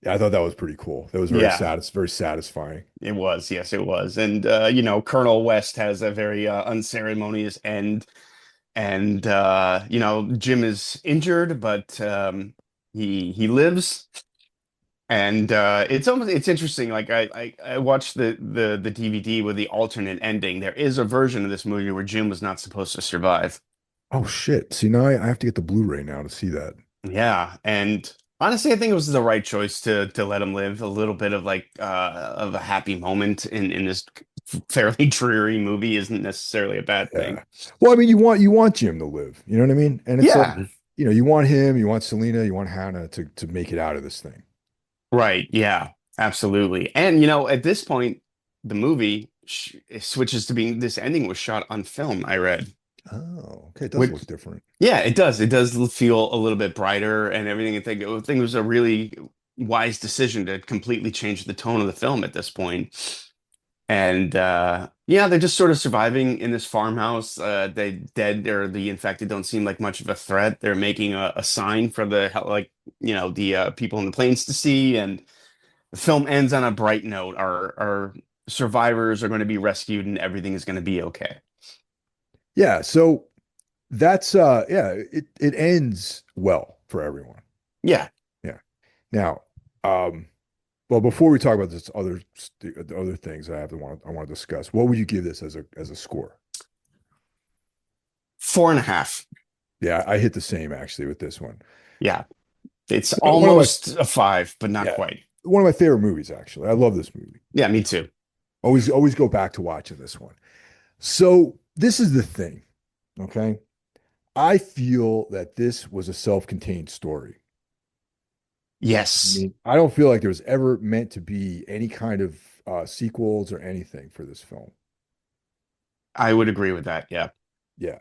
yeah, I thought that was pretty cool. That was Yeah. very satisfying. It was, yes, it was. And Colonel West has a very unceremonious end. And Jim is injured, but he lives. And it's interesting. Like I watched the DVD with the alternate ending. There is a version of this movie where Jim was not supposed to survive. Oh shit. See, now I have to get the Blu-ray now to see that. Yeah, and honestly, I think it was the right choice to let him live a little bit of like of a happy moment in this fairly dreary movie isn't necessarily a bad thing. Yeah. Well, I mean, you want Jim to live. You know what I mean? And it's like, Yeah, you want him, you want Selena, you want Hannah to make it out of this thing. right. Yeah, absolutely. And at this point, the movie sh switches to being this ending was shot on film, I read. Oh, okay. It does Which look different. Yeah, it does. It does feel a little bit brighter and everything. I think it was a really wise decision to completely change the tone of the film at this point. And yeah, they're just sort of surviving in this farmhouse. They dead or the infected don't seem like much of a threat. They're making a sign for the people in the planes to see, and the film ends on a bright note. Our survivors are going to be rescued, and everything is going to be okay. Yeah. So that's yeah, it ends well for everyone. Yeah. Yeah. Now, um, well, before we talk about this the other things I want to discuss, what would you give this as a score? 4.5. Yeah, I hit the same actually with this one. Yeah. It's One of my almost a 5, but not yeah, quite. one of my favorite movies actually. I love this movie. Yeah, me too. Always go back to watching this one. So this is the thing, okay? I feel that this was a self-contained story. I Yes, mean, I don't feel like there was ever meant to be any kind of sequels or anything for this film. I would agree with that. Yeah. Yeah,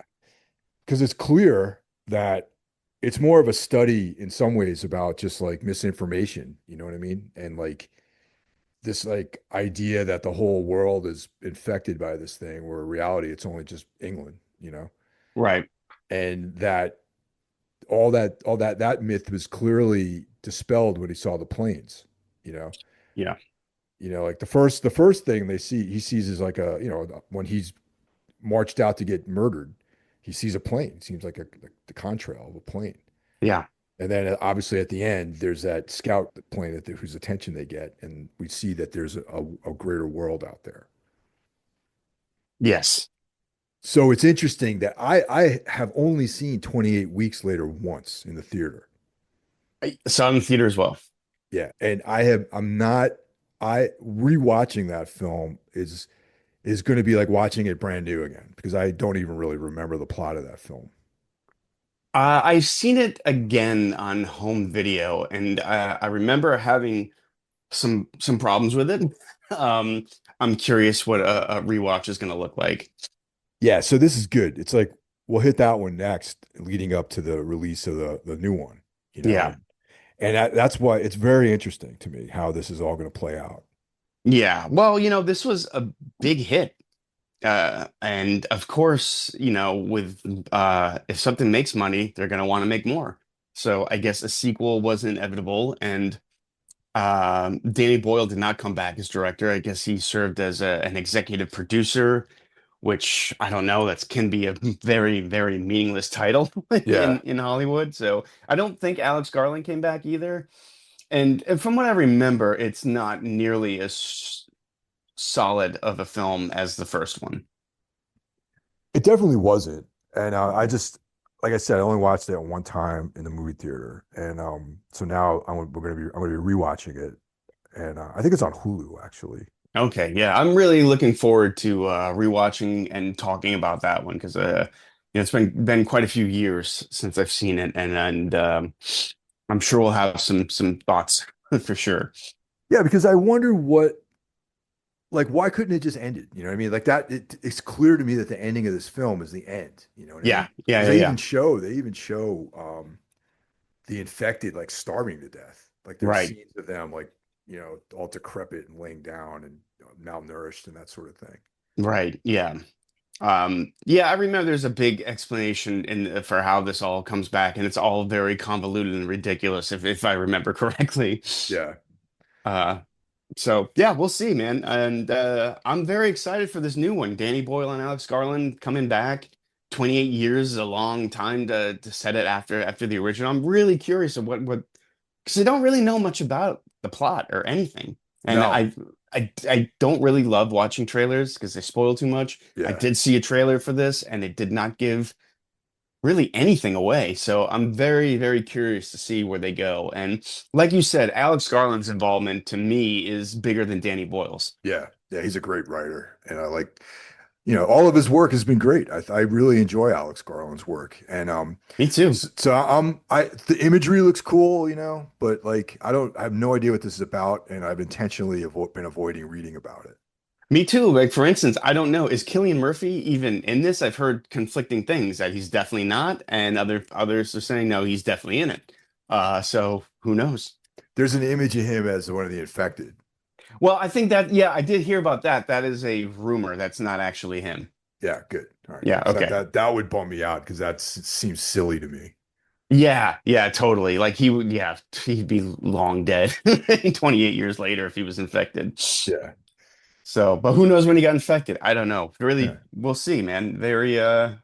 because it's clear that it's more of a study in some ways about just like misinformation, you know what I mean? And like this like idea that the whole world is infected by this thing, where in reality it's only just England, Right. and that that myth was clearly dispelled when he saw the planes, you know. Yeah. Like the first thing he sees is like when he's marched out to get murdered, he sees a plane. It seems like the contrail of a plane. Yeah. And then obviously at the end, there's that scout plane whose attention they get, and we see that there's a greater world out there. Yes. So it's interesting that I have only seen 28 Weeks Later once in the theater. I saw it in theater as well. Yeah, and I'm not I rewatching that film is going to be like watching it brand new again because I don't even really remember the plot of that film. I've seen it again on home video, and I remember having some problems with it. Um, I'm curious what a rewatch is going to look like. Yeah, so this is good. It's like we'll hit that one next, leading up to the release of the new one, Yeah. and that's why it's very interesting to me how this is all going to play out. Yeah. Well, this was a big hit. And of course, with if something makes money, they're going to want to make more. So I guess a sequel was inevitable, and Danny Boyle did not come back as director. I guess he served as an executive producer, which I don't know, that can be a very, very meaningless title Yeah. in Hollywood. So I don't think Alex Garland came back either. And from what I remember, it's not nearly as solid of a film as the first one. It definitely wasn't. And I just, like I said, I only watched it one time in the movie theater, and so now I'm gonna be rewatching it, and I think it's on Hulu actually. Okay, yeah, I'm really looking forward to rewatching and talking about that one because it's been quite a few years since I've seen it, and I'm sure we'll have some thoughts for sure. Yeah, because I wonder like, why couldn't it just end it? You know what I mean? Like that, it's clear to me that the ending of this film is the end. You know what I mean? Yeah, yeah, Because yeah, yeah. they even show the infected like starving to death. Like there's Right, scenes of them like, all decrepit and laying down and malnourished and that sort of thing. right, yeah. Yeah, I remember there's a big explanation for how this all comes back, and it's all very convoluted and ridiculous, if I remember correctly. Yeah. Uh, so yeah, we'll see, man. And I'm very excited for this new one. Danny Boyle and Alex Garland coming back. 28 years is a long time to set it after the original. I'm really curious of what because I don't really know much about the plot or anything. And No. I don't really love watching trailers because they spoil too much. I Yeah. did see a trailer for this and it did not give really anything away. So I'm very, very curious to see where they go. And like you said, Alex Garland's involvement to me is bigger than Danny Boyle's. Yeah. Yeah. He's a great writer. And I like, all of his work has been great. I really enjoy Alex Garland's work. And Me too. so the imagery looks cool, but like I have no idea what this is about, and I've intentionally been avoiding reading about it. Me too. Like for instance, I don't know, is Cillian Murphy even in this? I've heard conflicting things that he's definitely not, and others are saying no, he's definitely in it. So who knows? There's an image of him as one of the infected. Well, I think that yeah, I did hear about that. That is a rumor. That's not actually him. Yeah, good. All right. Yeah, 'Cause okay. that would bum me out because it seems silly to me. Yeah, yeah, totally. Like he would, yeah, he'd be long dead 28 years later if he was infected. Yeah. So, but who knows when he got infected? I don't know. Yeah. Really, we'll see, man. Very,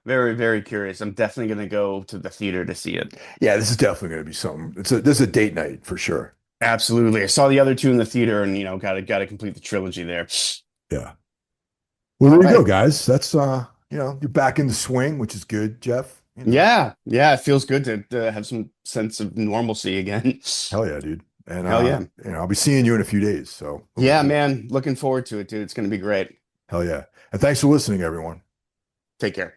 very, very curious. I'm definitely gonna go to the theater to see it. Yeah, this is definitely going to be something. This is a date night for sure. Absolutely. I saw the other two in the theater and, gotta complete the trilogy there. Yeah. Well, All there you go, right. guys. That's you're back in the swing, which is good, Jeff. Yeah. Yeah. It feels good to have some sense of normalcy again. Hell yeah, dude. And Hell yeah. I'll be seeing you in a few days. So looking Yeah, forward. man. Looking forward to it, dude. It's gonna be great. Hell yeah. And thanks for listening, everyone. Take care.